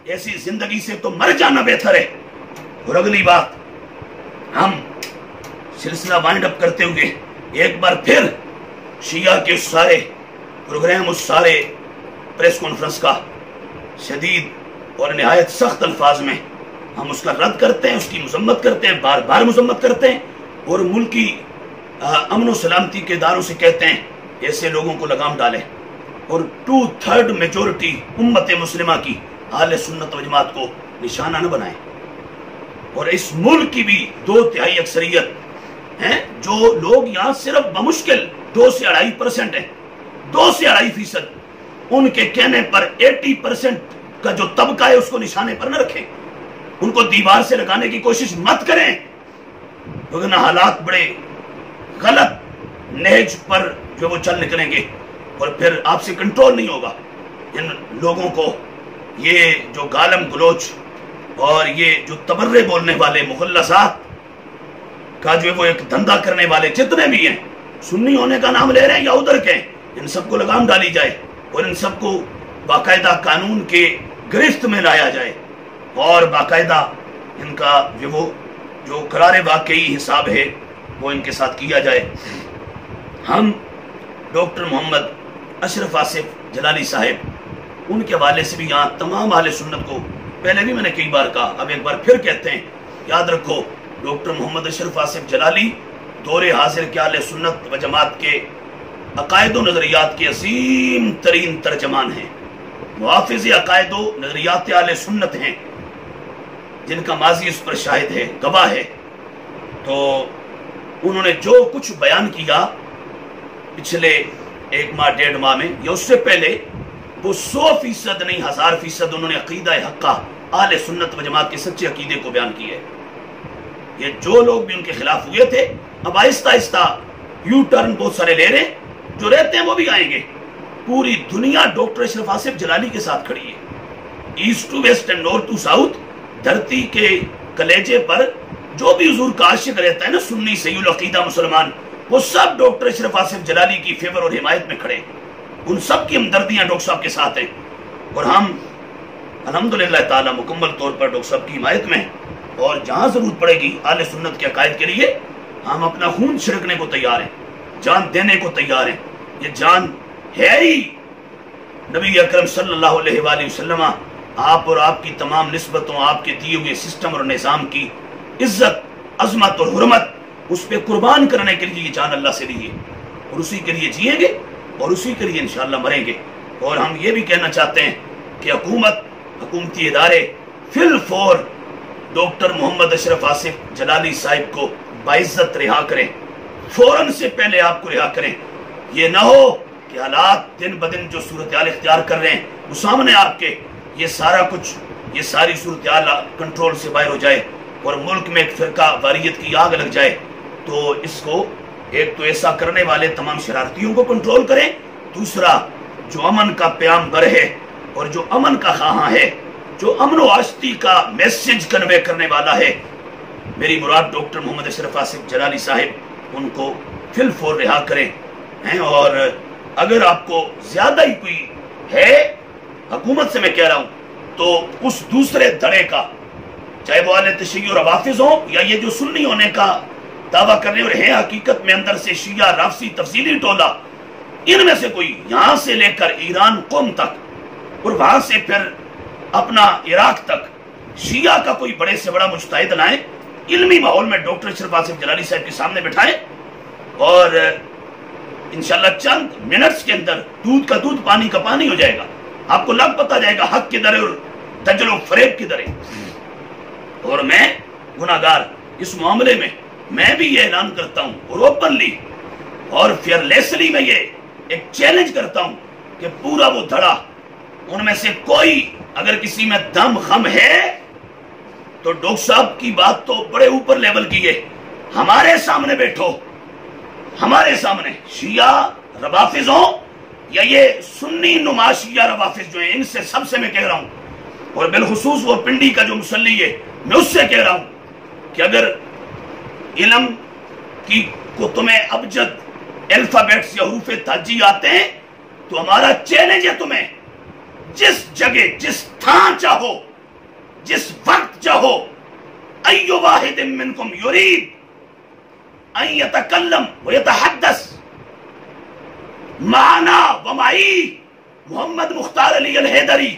ایسی زندگی سے تو مر جانا بہتر ہے۔ اور اگلی بات، ہم سلسلہ وائنڈ اپ کرتے ہوئے ایک بار پھر شیعہ کے اس سارے پروگرام، اس سارے پریس کانفرنس کا شدید اور نہایت سخت الفاظ میں ہم اس کا رد کرتے ہیں، اس کی مذمت کرتے ہیں، بار بار مذمت کرتے ہیں، اور ملکی امن و سلامتی کے اداروں سے کہتے ہیں ایسے لوگوں کو لگام ڈالیں اور 2/3 میجورٹی امت مسلمہ کی اہل سنت و جماعت کو نشانہ نہ بنائیں، اور اس ملک کی بھی 2/3 اکثریت ہیں جو لوگ یہاں صرف بمشکل 2 سے 2.5% ہیں، 2 سے 2.5%، ان کے کہنے پر 80% کا جو طبقہ ہے اس کو نشانے پر نہ رکھیں، ان کو دیوار سے لگانے کی کوشش مت کریں، لیکن حالات بڑے غلط نہج پر جو وہ چل نکلیں گے اور پھر آپ سے کنٹرول نہیں ہوگا۔ ان لوگوں کو یہ جو گالم گلوچ اور یہ جو تبرے بولنے والے مخلصات کا جو وہ ایک دھندا کرنے والے جتنے بھی ہیں، سنی ہونے کا نام لے رہے ہیں یا ادھر کے، ان سب کو لگام ڈالی جائے اور ان سب کو باقاعدہ قانون کے گرفت میں لایا جائے اور باقاعدہ ان کا جو قرار واقعی حساب ہے وہ ان کے ساتھ کیا جائے۔ ہم ڈاکٹر محمد اشرف آصف جلالی صاحب ان کے حوالے سے بھی یہاں تمام اہل سنت کو، پہلے بھی میں نے کئی بار کہا، اب ایک بار پھر کہتے ہیں، یاد رکھو ڈاکٹر محمد اشرف آصف جلالی دور حاضر کے اہل سنت و جماعت کے عقائد و نظریات کے عظیم ترین ترجمان ہیں، محافظ عقائد و نظریات اہل سنت ہیں، جن کا ماضی اس پر شاہد ہے، گواہ ہے۔ تو انہوں نے جو کچھ بیان کیا پچھلے 1 ماہ 1.5 ماہ میں یا اس سے پہلے، وہ 100% نہیں 1000% انہوں نے عقیدہ حقہ اہل سنت و جماعت کے سچے عقیدے کو بیان کیا ہے۔ یہ جو لوگ بھی ان کے خلاف ہوئے تھے اب آہستہ آہستہ یو ٹرن بہت سارے لے رہے ہیں، جو رہتے ہیں وہ بھی آئیں گے۔ پوری دنیا ڈاکٹر اشرف آصف جلالی کے ساتھ کھڑی ہے، east to west and north to south, دھرتی کے کلیجے پر جو بھی حضور کا عاشق رہتا ہے نا، سنی صحیح العقیدہ مسلمان، وہ سب ڈاکٹر اشرف آصف جلالی کی فیور اور حمایت میں کھڑے، ان سب کی ہمدردیاں ڈاکٹر صاحب کے ساتھ ہیں، اور ہم الحمدللہ تعالی مکمل طور پر ڈاکٹر صاحب کی حمایت میں، اور جہاں ضرورت پڑے گی اہل سنت کے عقائد کے لیے ہم اپنا خون چھڑکنے کو تیار ہیں، جان دینے کو تیار ہیں۔ یہ جان ہے ہی نبی اکرم صلی اللہ علیہ وآلہ وسلم، آپ اور آپ کی تمام نسبتوں، آپ کے دیے ہوئے سسٹم اور نظام کی عزت، عظمت اور حرمت، اس پہ قربان کرنے کے لیے یہ جان اللہ سے لی ہے، اور اسی کے لیے جئیں گے اور اسی کے لیے انشاءاللہ مریں گے۔ اور ہم یہ بھی کہنا چاہتے ہیں کہ حکومتی ادارے فی الفور ڈاکٹر محمد اشرف آصف جلالی صاحب کو باعزت رہا کریں، فوراً سے پہلے آپ کو رہا کریں۔ یہ نہ ہو کہ حالات دن بدن جو صورتحال اختیار کر رہے ہیں وہ سامنے آپ کے، یہ سارا کچھ، یہ ساری صورتحال کنٹرول سے باہر ہو جائے اور ملک میں ایک فرقہ واریت کی آگ لگ جائے۔ تو اس کو ایک تو ایسا کرنے والے تمام شرارتیوں کو کنٹرول کریں، دوسرا جو امن کا پیام بر ہے اور جو امن کا خواہاں ہے، جو امن و آشتی کا میسج کنوے کرنے والا ہے، میری مراد ڈاکٹر محمد اشرف آصف جلالی صاحب، ان کو فی الفور رہا کریں۔ اور اگر آپ کو زیادہ ہی کوئی ہے، حکومت سے میں کہہ رہا ہوں، تو اس دوسرے دھڑے کا، چاہے وہ اہل تشیع اور روافض ہوں یا یہ جو سنی ہونے کا دعویٰ کرنے اور ہے حقیقت میں اندر سے شیعہ رافضی تفصیلی ٹولہ، ان میں سے کوئی یہاں سے لے کر ایران قوم تک اور وہاں سے پھر اپنا عراق تک شیعہ کا کوئی بڑے سے بڑا مجتہد لائیں، علمی ماحول میں ڈاکٹر اشرف آصف جلالی صاحب کے سامنے بٹھائیں، اور انشاءاللہ چند منٹس کے اندر دودھ کا دودھ پانی کا پانی ہو جائے گا، آپ کو لگ پتہ جائے گا حق کدھر ہے اور دجل و فریب کدھر ہے۔ اور میں گناہگار اس معاملے میں بھی یہ اعلان کرتا ہوں اور اوپنلی اور فیئرلیسلی میں یہ ایک چیلنج کرتا ہوں کہ پورا وہ دھڑا، ان میں سے کوئی اگر کسی میں دم خم ہے تو ڈاکٹر صاحب کی بات تو بڑے اوپر لیول کی ہے، ہمارے سامنے بیٹھو، ہمارے سامنے شیعہ روافض ہوں یا یہ سنی نما شیعہ روافض جو ہیں، ان سے سب سے میں کہہ رہا ہوں، اور بالخصوص وہ پنڈی کا جو مسلی ہے، میں اس سے کہہ رہا ہوں کہ اگر علم کی کو تمہیں ابجد الفابیٹس یا حروف تہجی آتے ہیں تو ہمارا چیلنج ہے تمہیں، جس جگہ جس تھان چاہو جس وقت چاہو، ایو واحد منکم یرید ان یتکلم ویتحدث معنا ومعی محمد مختار علی الحیدری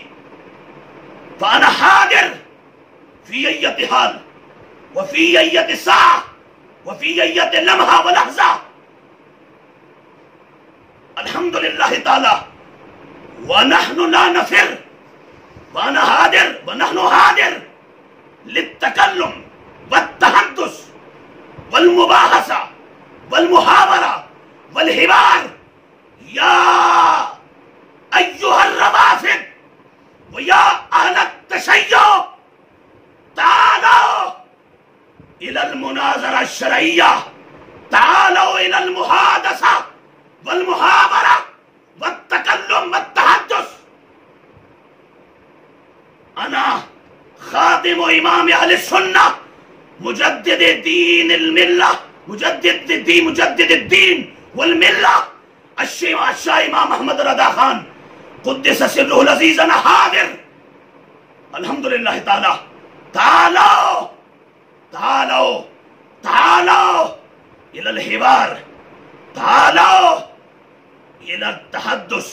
فانا حاضر فی ایت حال وفی ایت ساعة وفی ایت لمحہ ولحظہ، الحمدللہ تعالی ونحن لا نفر وانا حاضر ونحن حاضر للتکلم والتحدث والمباحثہ والمحاورہ والحوار یا ایها الروافد ویا اہل التشیع تعالوا الى المناظرہ الشرعیہ تعالوا الى المحادثہ والمحاورہ والتکلم والتحدث. انا خادم امام اہل السنہ مجدد دین الملہ مجدد الدین والملہ الشاہ امام احمد رضا خان قدس سرہ العزیز انا حاضر. الحمدللہ تعالی تعالوا تعالوا تعالوا الى الحوار تعالوا الى التحدث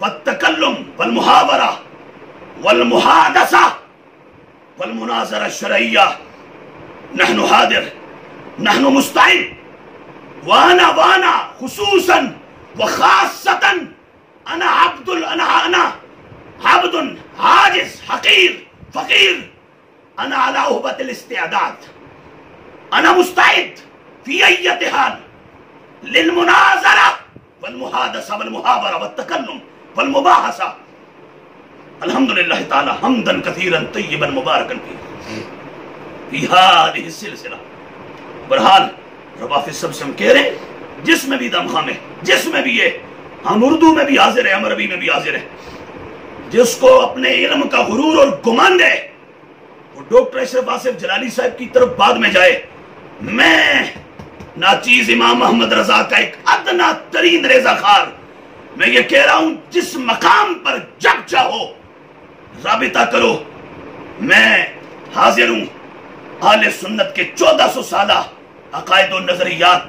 والتکلم والمحاورہ والمحادثہ والمناظرہ الشرعیہ. نحن حاضر نحن مستعد وانا خصوصا وخاصة انا عبد عاجز حقیر فقیر. انا على عهبة الاستعداد انا مستعد في اي حال للمناظرة والمحادثة والمحاورة والتكلم والمباحثة. الحمدللہ تعالی حمدا کثیرا طیبا مبارکا فی هذه السلسلہ. برحال روافض سب سے ہم کہہ رہے ہیں جس میں بھی دم خام ہے جس میں بھی ہے ہم اردو میں بھی حاضر ہیں ہم عربی میں بھی حاضر ہیں. جس کو اپنے علم کا غرور اور گمانڈ ہے وہ ڈاکٹر اشرف آصف جلالی صاحب کی طرف بعد میں جائے. میں ناچیز امام محمد رضا کا ایک ادنا ترین رضا خار میں یہ کہہ رہا ہوں جس مقام پر جب چاہو رابطہ کرو. میں حاضر ہوں اہل سنت کے 1400 سالہ عقائد و نظریات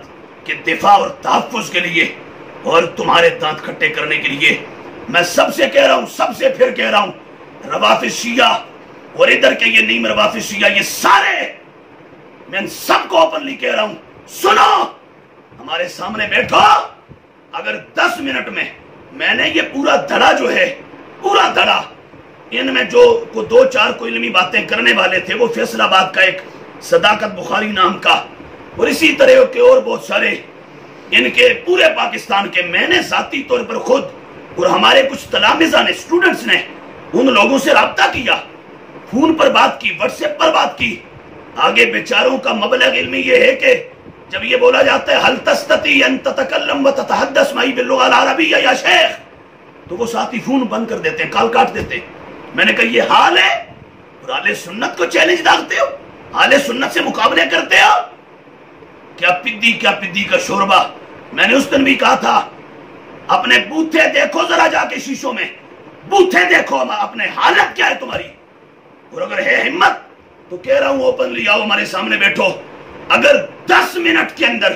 کے دفاع اور تحفظ کے لیے اور تمہارے دانت کھٹے کرنے کے لیے. میں سب سے کہہ رہا ہوں سب سے پھر کہہ رہا ہوں روافض شیعہ اور ادھر کے یہ نیم روافض شیعہ یہ سارے میں ان سب کو اوپنلی کہہ رہا ہوں سنو ہمارے سامنے بیٹھو. اگر 10 منٹ میں نے یہ پورا دھڑا جو ہے پورا دھڑا ان میں جو کو 2-4 کو علمی باتیں کرنے والے تھے وہ فیصل آباد کا ایک صداقت بخاری نام کا اور اسی طرح کے اور بہت سارے ان کے پورے پاکستان کے میں نے ذاتی طور پر خود اور ہمارے کچھ تلامذہ نے اسٹوڈنٹس نے ان لوگوں سے رابطہ کیا فون پر بات کی واٹس ایپ پر بات کی. آگے بیچاروں کا مبلغ علمی یہ ہے کہ جب یہ بولا جاتا ہے حل تستطیع ان تتکلم و تتحدث معی باللغة العربیہ یا شیخ تو وہ ساتھی فون بند کر دیتے ہیں کال کاٹ دیتے ہیں. میں نے کہا یہ حال ہے اور اہل سنت کو چیلنج داغتے ہو اہل سنت سے مقابلے کرتے ہو. کیا پدی کا شوربہ. میں نے اس دن بھی کہا تھا اپنے بوتھے دیکھو ذرا جا کے شیشوں میں بوتھے دیکھو اپنے حالت کیا ہے تمہاری. اور اگر ہے ہمت تو کہہ رہا ہوں اوپنلی آؤ ہمارے سامنے بیٹھو. اگر 10 منٹ کے اندر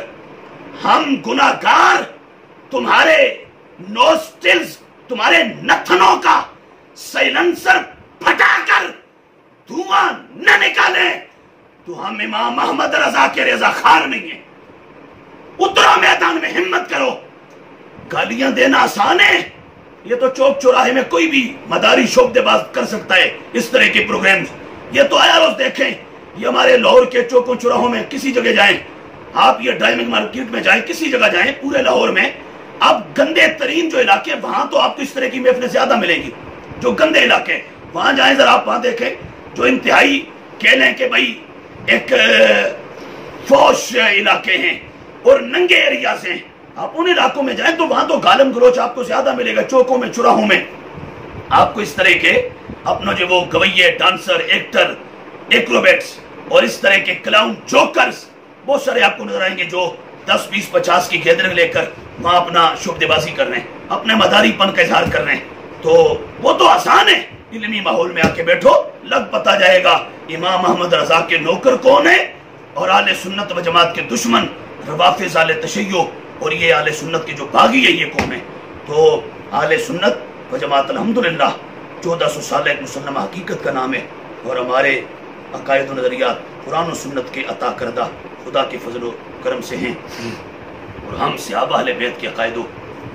ہم گناہگار تمہارے نوسٹلز تمہارے نتنوں کا سائلنسر پھٹا کر دھواں نہ نکالیں تو ہم امام محمد رضا کے رضا خار نہیں ہیں. اترو میدان میں ہمت کرو. گالیاں دینا آسان ہے یہ تو چوک چوراہے میں کوئی بھی مداری شعبے باز کر سکتا ہے اس طرح کے پروگرامز. یہ تو آیا روز دیکھیں یہ ہمارے لاہور کے چوکوں چوراہوں میں کسی جگہ جائیں آپ یہ ڈائمنڈ مارکیٹ میں جائیں کسی جگہ جائیں پورے لاہور میں اب گندے ترین جو علاقے وہاں تو آپ کو اس طرح کی محفلیں زیادہ ملیں گی. جو گندے علاقے وہاں جائیں ذرا آپ وہاں دیکھیں جو انتہائی کہہ لیں کہ بھائی ایک فوش علاقے ہیں اور ننگے ایریاز ہیں آپ ان علاقوں میں جائیں تو وہاں تو گالم گلوچ آپ کو زیادہ ملے گا. چوکوں میں چوراہوں میں آپ کو اس طرح کے اپنا جو وہ گویے ڈانسر ایکٹر ایکروبیٹس اور اس طرح کے کلاؤن جوکرز بہت سارے آپ کو نظر آئیں گے جو 10 20 50 کی گیدرنگ لے کر وہاں اپنا شعبے بازی کر رہے ہیں اپنے مداری پن کا اظہار کر رہے ہیں. تو وہ تو آسان ہے. علمی ماحول میں آ کے بیٹھو لگ پتا جائے گا امام محمد رضا کے نوکر کون ہے اور اہل سنت و جماعت کے دشمن روافض اہل تشیع اور یہ اہل سنت کے جو باغی ہے یہ کون ہے. تو اہل سنت و جماعت الحمدللہ 1400 سال ایک مسلمہ حقیقت کا نام ہے اور ہمارے عقائد و نظریات قرآن و سنت کے عطا کردہ خدا کے فضل و کرم سے ہیں اور ہم صحابہ اہل بیت کے عقائد و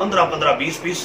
15-15, 20-20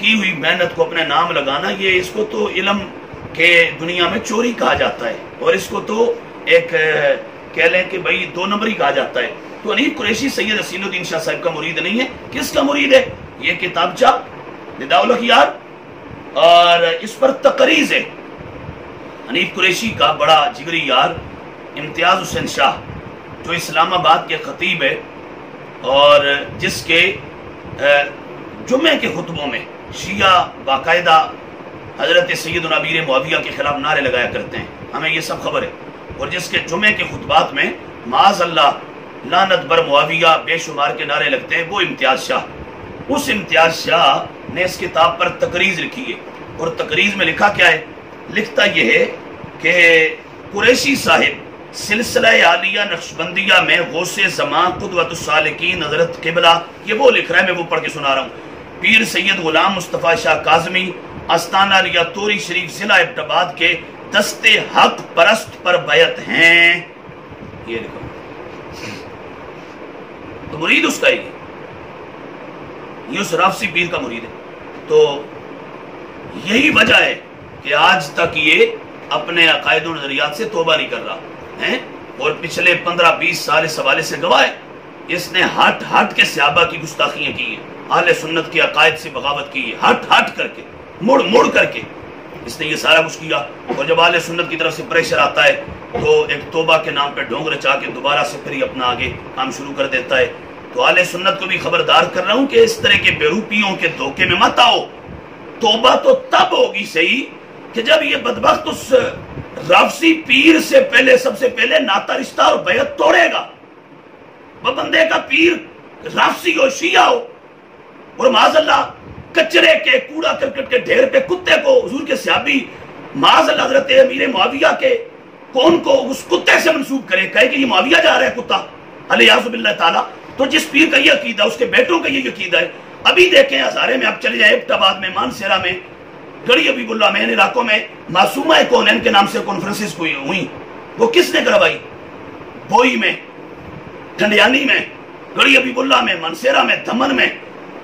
کی ہوئی محنت کو اپنے نام لگانا، یہ اس کو تو علم کے دنیا میں چوری کہا جاتا ہے، اور اس کو تو ایک کہہ لیں کہ بھئی 2 نمبری کہا جاتا ہے۔ تو حنیف قریشی سید حسین الدین شاہ صاحب کا مرید نہیں ہے۔ کس کا مرید ہے؟ یہ کتابچہ نداء الاخیار، اور اس پر تقریض ہے حنیف قریشی کا بڑا جگری یار امتیاز حسین شاہ، جو اسلام آباد کے خطیب ہے، اور جس کے جمعے کے خطبوں میں شیعہ باقاعدہ حضرت سیدنا امیر معاویہ کے خلاف نعرے لگایا کرتے ہیں، ہمیں یہ سب خبر ہے، اور جس کے جمعے کے خطبات میں معاذ اللہ لعنت بر معاویہ بے شمار کے نعرے لگتے ہیں، وہ امتیاز شاہ۔ اس امتیاز شاہ نے اس کتاب پر تقریض لکھی ہے، اور تقریض میں لکھا کیا ہے؟ لکھتا یہ ہے کہ قریشی صاحب سلسلہ عالیہ نقشبندیہ میں غوث زمان قدوۃ السالکین حضرت قبلہ، یہ وہ لکھ رہا ہے، میں وہ پڑھ کے سنا رہا ہوں، پیر سید غلام مصطفیٰ شاہ کاظمی آستانہ علیہ توری شریف ضلع ایبٹ آباد کے دست حق پرست پر بیعت ہیں۔ یہ لکھو تو مرید اس کا ہی ہے، یہ اس رافضی پیر کا مرید ہے۔ تو یہی وجہ ہے کہ آج تک یہ اپنے عقائد و نظریات سے توبہ نہیں کر رہا ہے، اور پچھلے 15-20 سال اس حوالے سے گواہ ہے۔ اس نے ہٹ کے صحابہ کی گستاخیاں کی ہیں، اہل سنت کے عقائد سے بغاوت کی ہے، ہٹ کر کے، مڑ کر کے اس نے یہ سارا کچھ کیا۔ اور جب اہل سنت کی طرف سے پریشر آتا ہے تو ایک توبہ کے نام پہ ڈھونگ رچا کے دوبارہ سے پھر اپنا آگے کام شروع کر دیتا ہے۔ تو اہل سنت کو بھی خبردار کر رہا ہوں کہ اس طرح کے بیروپیوں کے دھوکے میں مت آؤ۔ توبہ تو تب ہوگی صحیح کہ جب یہ بدبخت اس رافضی پیر سے سب سے پہلے ناتا رشتہ اور بیعت توڑے گا۔ وہ بندے کا پیر رافضی ہو، شیعہ ہو، اور معاذ اللہ کچرے کے کوڑا کرکٹ کے ڈھیر پہ کتے کو حضور کے صحابی معاذ اللہ حضرت امیر معاویہ کے کون کو اس کتے سے منسوب کرے، کہے کہ یہ معاویہ جا رہا ہے کتا، علیہ باللہ تعالیٰ۔ تو جس پیر کا یہ عقیدہ، اس کے بیٹوں کا یہ عقیدہ ہے۔ ابھی دیکھیں ہزارے میں، آپ چلے جائیں ایبٹ آباد میں، مانسیرا میں، گڑی حبیب اللہ میں، ان علاقوں میں معصومہ کونین کے نام سے کانفرنسز ہوئی، وہ کس نے کروائی؟ بوئی میں، ٹھنڈیانی میں، گڑی حبیب اللہ میں، مانسیرا میں، دمن میں،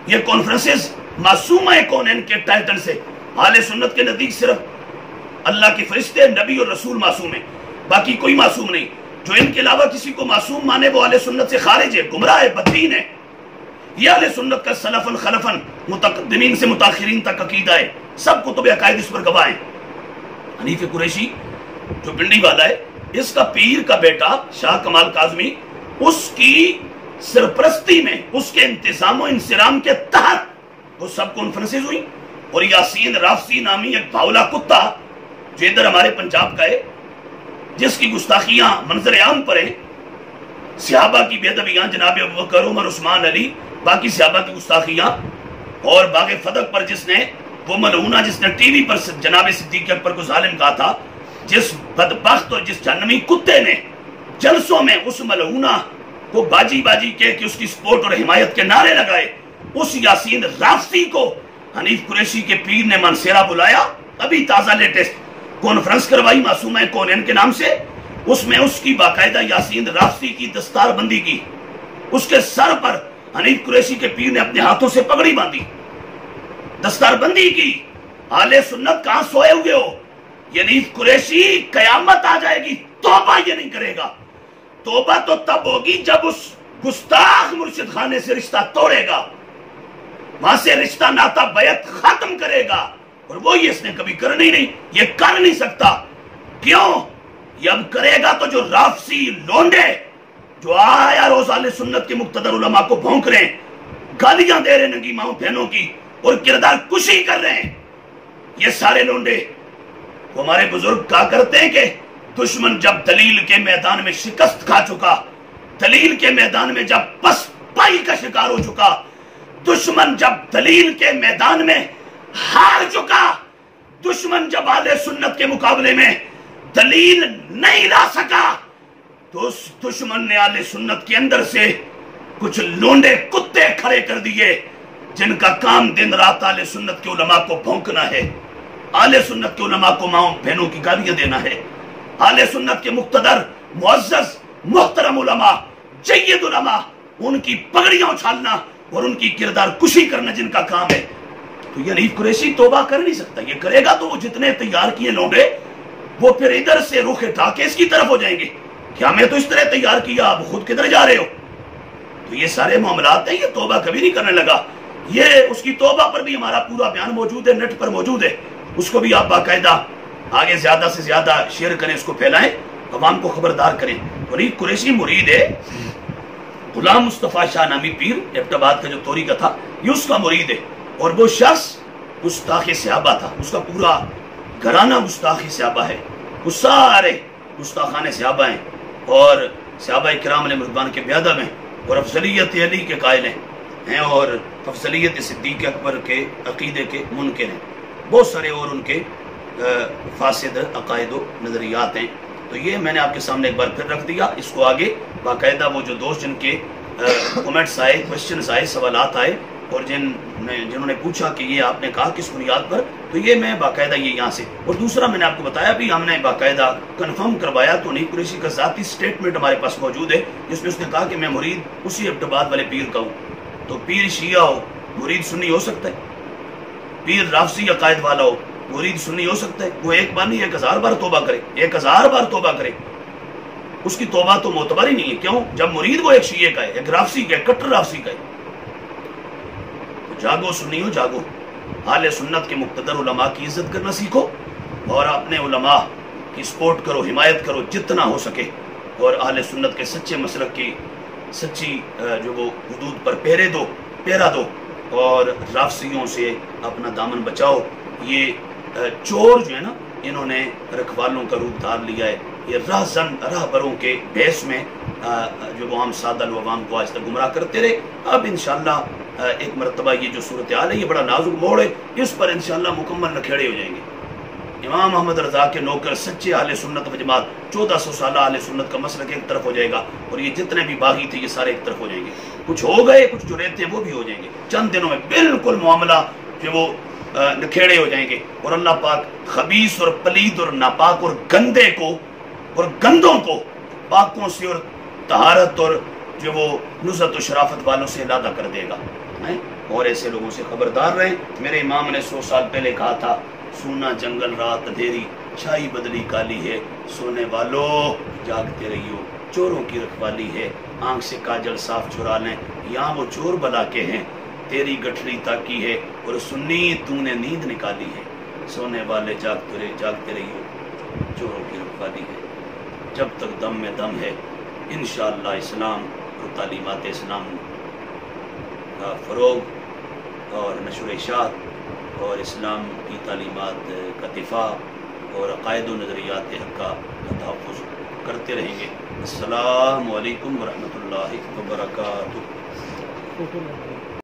یہ کانفرنسز معصومہ کونین کے ٹائٹل سے۔ اہل سنت کے نزدیک صرف اللہ کے فرشتے، نبی اور رسول معصوم ہیں، باقی کوئی معصوم نہیں۔ جو ان کے علاوہ کسی کو معصوم مانے وہ اہل سنت سے خارج ہے، گمراہ ہے، بددین ہے۔ یہ اہل سنت کا سلفن خلفن، متقدمین سے متاخرین تک عقیدہ ہے، سب کتب عقائد اس پر گواہ ہیں۔ حنیف قریشی جو پنڈی والا ہے، اس کا پیر کا بیٹا شاہ کمال کاظمی، اس کی سرپرستی میں، اس کے انتظام و انصرام کے تحت وہ سب کانفرنسز ہوئی، اور یاسین رافضی نامی ایک بھاولا کتا جو ادھر ہمارے پنجاب کا ہے، جس کی گستاخیاں منظر عام پر ہیں، صحابہ کی بے ادبیاں، جناب ابوبکر، عمر، عثمان، علی، باقی صحابہ کی گستاخیاں، اور باغ فتح پر جس نے وہ ملعونہ، جس نے ٹی وی پر جناب صدیق اکبر کو ظالم کہا تھا، جس بدبخت اور جس جہنمی کتے نے جلسوں میں اس ملعونہ کو باجی کہ اس کی سپورٹ اور حمایت کے نعرے لگائے، اس یاسین رافضی کو حنیف قریشی کے پیر نے مانسیرا بلایا، ابھی تازہ لیٹسٹ کانفرنس کروائی معصومہ کونین کے نام سے، اس میں اس کی باقاعدہ یاسین رافضی کی دستار بندی کی، اس کے سر پر حنیف قریشی کے پیر نے اپنے ہاتھوں سے پگڑی باندھی، دستار بندی کی۔ اہل سنت کہاں سوئے ہوئے ہو؟ یہ حنیف قریشی قیامت آ جائے گی، توبہ یہ نہیں کرے گا۔ توبہ تو تب ہوگی جب اس گستاخ مرشد خانے سے رشتہ توڑے گا، وہاں سے رشتہ ناتا بیعت ختم کرے گا، اور وہ یہ اس نے کبھی کرنی نہیں، یہ کر نہیں سکتا۔ کیوں؟ یہ اب کرے گا تو جو رافضی لونڈے جو آیا روز اہل سنت کے مقتدر علماء کو بھونک رہے ہیں، گالیاں دے رہے ننگی ماؤں بہنوں کی، اور کردار کشی کر رہے ہیں، یہ سارے لونڈے وہ ہمارے بزرگ کہا کرتے ہیں کہ دشمن جب دلیل کے میدان میں شکست کھا چکا، دلیل کے میدان میں جب پس پائی کا شکار ہو چکا، دشمن جب دلیل کے میدان میں ہار چکا، دشمن جب اہل سنت کے مقابلے میں دلیل نہیں لا سکا، تو اس دشمن نے اہل سنت کے اندر سے کچھ لونڈے کتے کھڑے کر دیے، جن کا کام دن رات اہل سنت کے علماء کو بھونکنا ہے، اہل سنت کے علماء کو ماؤں بہنوں کی گالیاں دینا ہے، اہل سنت کے مقتدر معزز محترم علماء، جید علماء، ان کی پگڑیاں اچھالنا اور ان کی کردار کشی کرنا جن کا کام ہے۔ تو یہ نہیں قریشی توبہ کر نہیں سکتا، یہ کرے گا تو وہ جتنے تیار کیے لوگے وہ پھر ادھر سے رخ اٹھا کے اس کی طرف ہو جائیں گے کہ ہمیں تو اس طرح تیار کیا، آپ خود کدھر جا رہے ہو؟ تو یہ سارے معاملات ہیں، یہ توبہ کبھی نہیں کرنے لگا۔ یہ اس کی توبہ پر بھی ہمارا پورا بیان موجود ہے، نیٹ پر موجود ہے، اس کو بھی آپ باقاعدہ آگے زیادہ سے زیادہ شیئر کریں، اس کو پھیلائیں، عوام کو خبردار کریں۔ ولید قریشی مرید ہے، غلام مصطفیٰ شاہ نامی پیر ایبٹ آباد کا جو توری کا تھا، یہ اس کا مرید ہے، اور وہ شخص گستاخ صحابہ تھا، اس کا پورا گھرانہ گستاخ صحابہ ہے، وہ سارے گستاخان صحابہ ہیں اور صحابہ کرام علیہ رضوان کے بیادب ہیں اور افضلیت علی کے قائل ہیں اور افضلیت صدیق اکبر کے عقیدے کے منکر ہیں، بہت سارے اور ان کے فاسد عقائد و نظریات ہیں۔ تو یہ میں نے آپ کے سامنے ایک بار پھر رکھ دیا، اس کو آگے باقاعدہ وہ جو دوست جن کے کومنٹس آئے، کوشچنز آئے، سوالات آئے اور جنہوں نے پوچھا کہ یہ آپ نے کہا کس بنیاد پر، تو یہ میں باقاعدہ یہ یہاں سے، اور دوسرا میں نے آپ کو بتایا بھی، ہم نے باقاعدہ کنفرم کروایا تو نہیں قریشی کا ذاتی سٹیٹمنٹ ہمارے پاس موجود ہے جس میں اس نے کہا کہ میں مرید اسی ایبٹ آباد والے پیر کا ہوں۔ تو پیر شیعہ ہو مرید سنی ہو سکتا ہے، پیر رافضی عقائد والا ہو مرید سنی ہو سکتا ہے؟ وہ ایک بار نہیں 1000 بار توبہ کرے، 1000 بار توبہ کرے، اس کی توبہ تو معتبر ہی نہیں ہے۔ کیوں؟ جب مرید وہ ایک شیعہ کا ہے، ایک رافضی کا ہے، کٹر رافضی کا ہے۔ جاگو سنیو، جاگو، اہل سنت کے مقتدر علماء کی عزت کرنا سیکھو اور اپنے علماء کی سپورٹ کرو، حمایت کرو جتنا ہو سکے، اور اہل سنت کے سچے مسلک کی سچی جو وہ حدود پر پیرا دو اور رافضیوں سے اپنا دامن بچاؤ۔ یہ چور جو ہے نا، انہوں نے رکھوالوں کا روپ دھار لیا ہے، یہ راہبروں کے بحث میں جو وہ عام سادہ عوام کو آج تک گمراہ کرتے رہے۔ اب انشاءاللہ ایک مرتبہ یہ جو صورتحال ہے، یہ بڑا نازک موڑ ہے، اس پر انشاءاللہ مکمل نکھیڑے ہو جائیں گے۔ امام محمد رضا کے نوکر سچے اہل سنت و جماعت 1400 سالہ اہل سنت کا مسلک ایک طرف ہو جائے گا، اور یہ جتنے بھی باغی تھے یہ سارے ایک طرف ہو جائیں گے۔ کچھ ہو گئے، کچھ جو رہتے ہیں وہ بھی ہو جائیں گے، چند دنوں میں بالکل معاملہ جو وہ نکھیڑے ہو جائیں گے، اور اللہ پاک خبیث اور پلید اور ناپاک اور گندے کو اور گندوں کو پاکوں سے اور طہارت اور جو وہ نزہت و شرافت والوں سے علیحدہ کر دے گا۔ اور ایسے لوگوں سے خبردار رہیں۔ میرے امام نے 100 سال پہلے کہا تھا، سونا جنگل رات اندھیری، چھائی بدلی کالی ہے، سونے والو جاگتے رہیو، چوروں کی رکھوالی ہے، آنکھ سے کاجل صاف چھڑا لیں، یہاں وہ چور بلا کے ہیں، تیری گٹھڑی تاکی ہے اور سنی تو نے نیند نکالی ہے، سونے والے جاگتے رہیو، چوروں کی رکھوالی ہے، جب تک دم میں دم ہے انشاءاللہ اسلام اور تعلیمات اسلام کا فروغ اور نشر و اشاعت اور اسلام کی تعلیمات کا دفاع اور عقائد و نظریات حق کا تحفظ کرتے رہیں گے۔ السلام علیکم ورحمۃ اللہ وبرکاتہ۔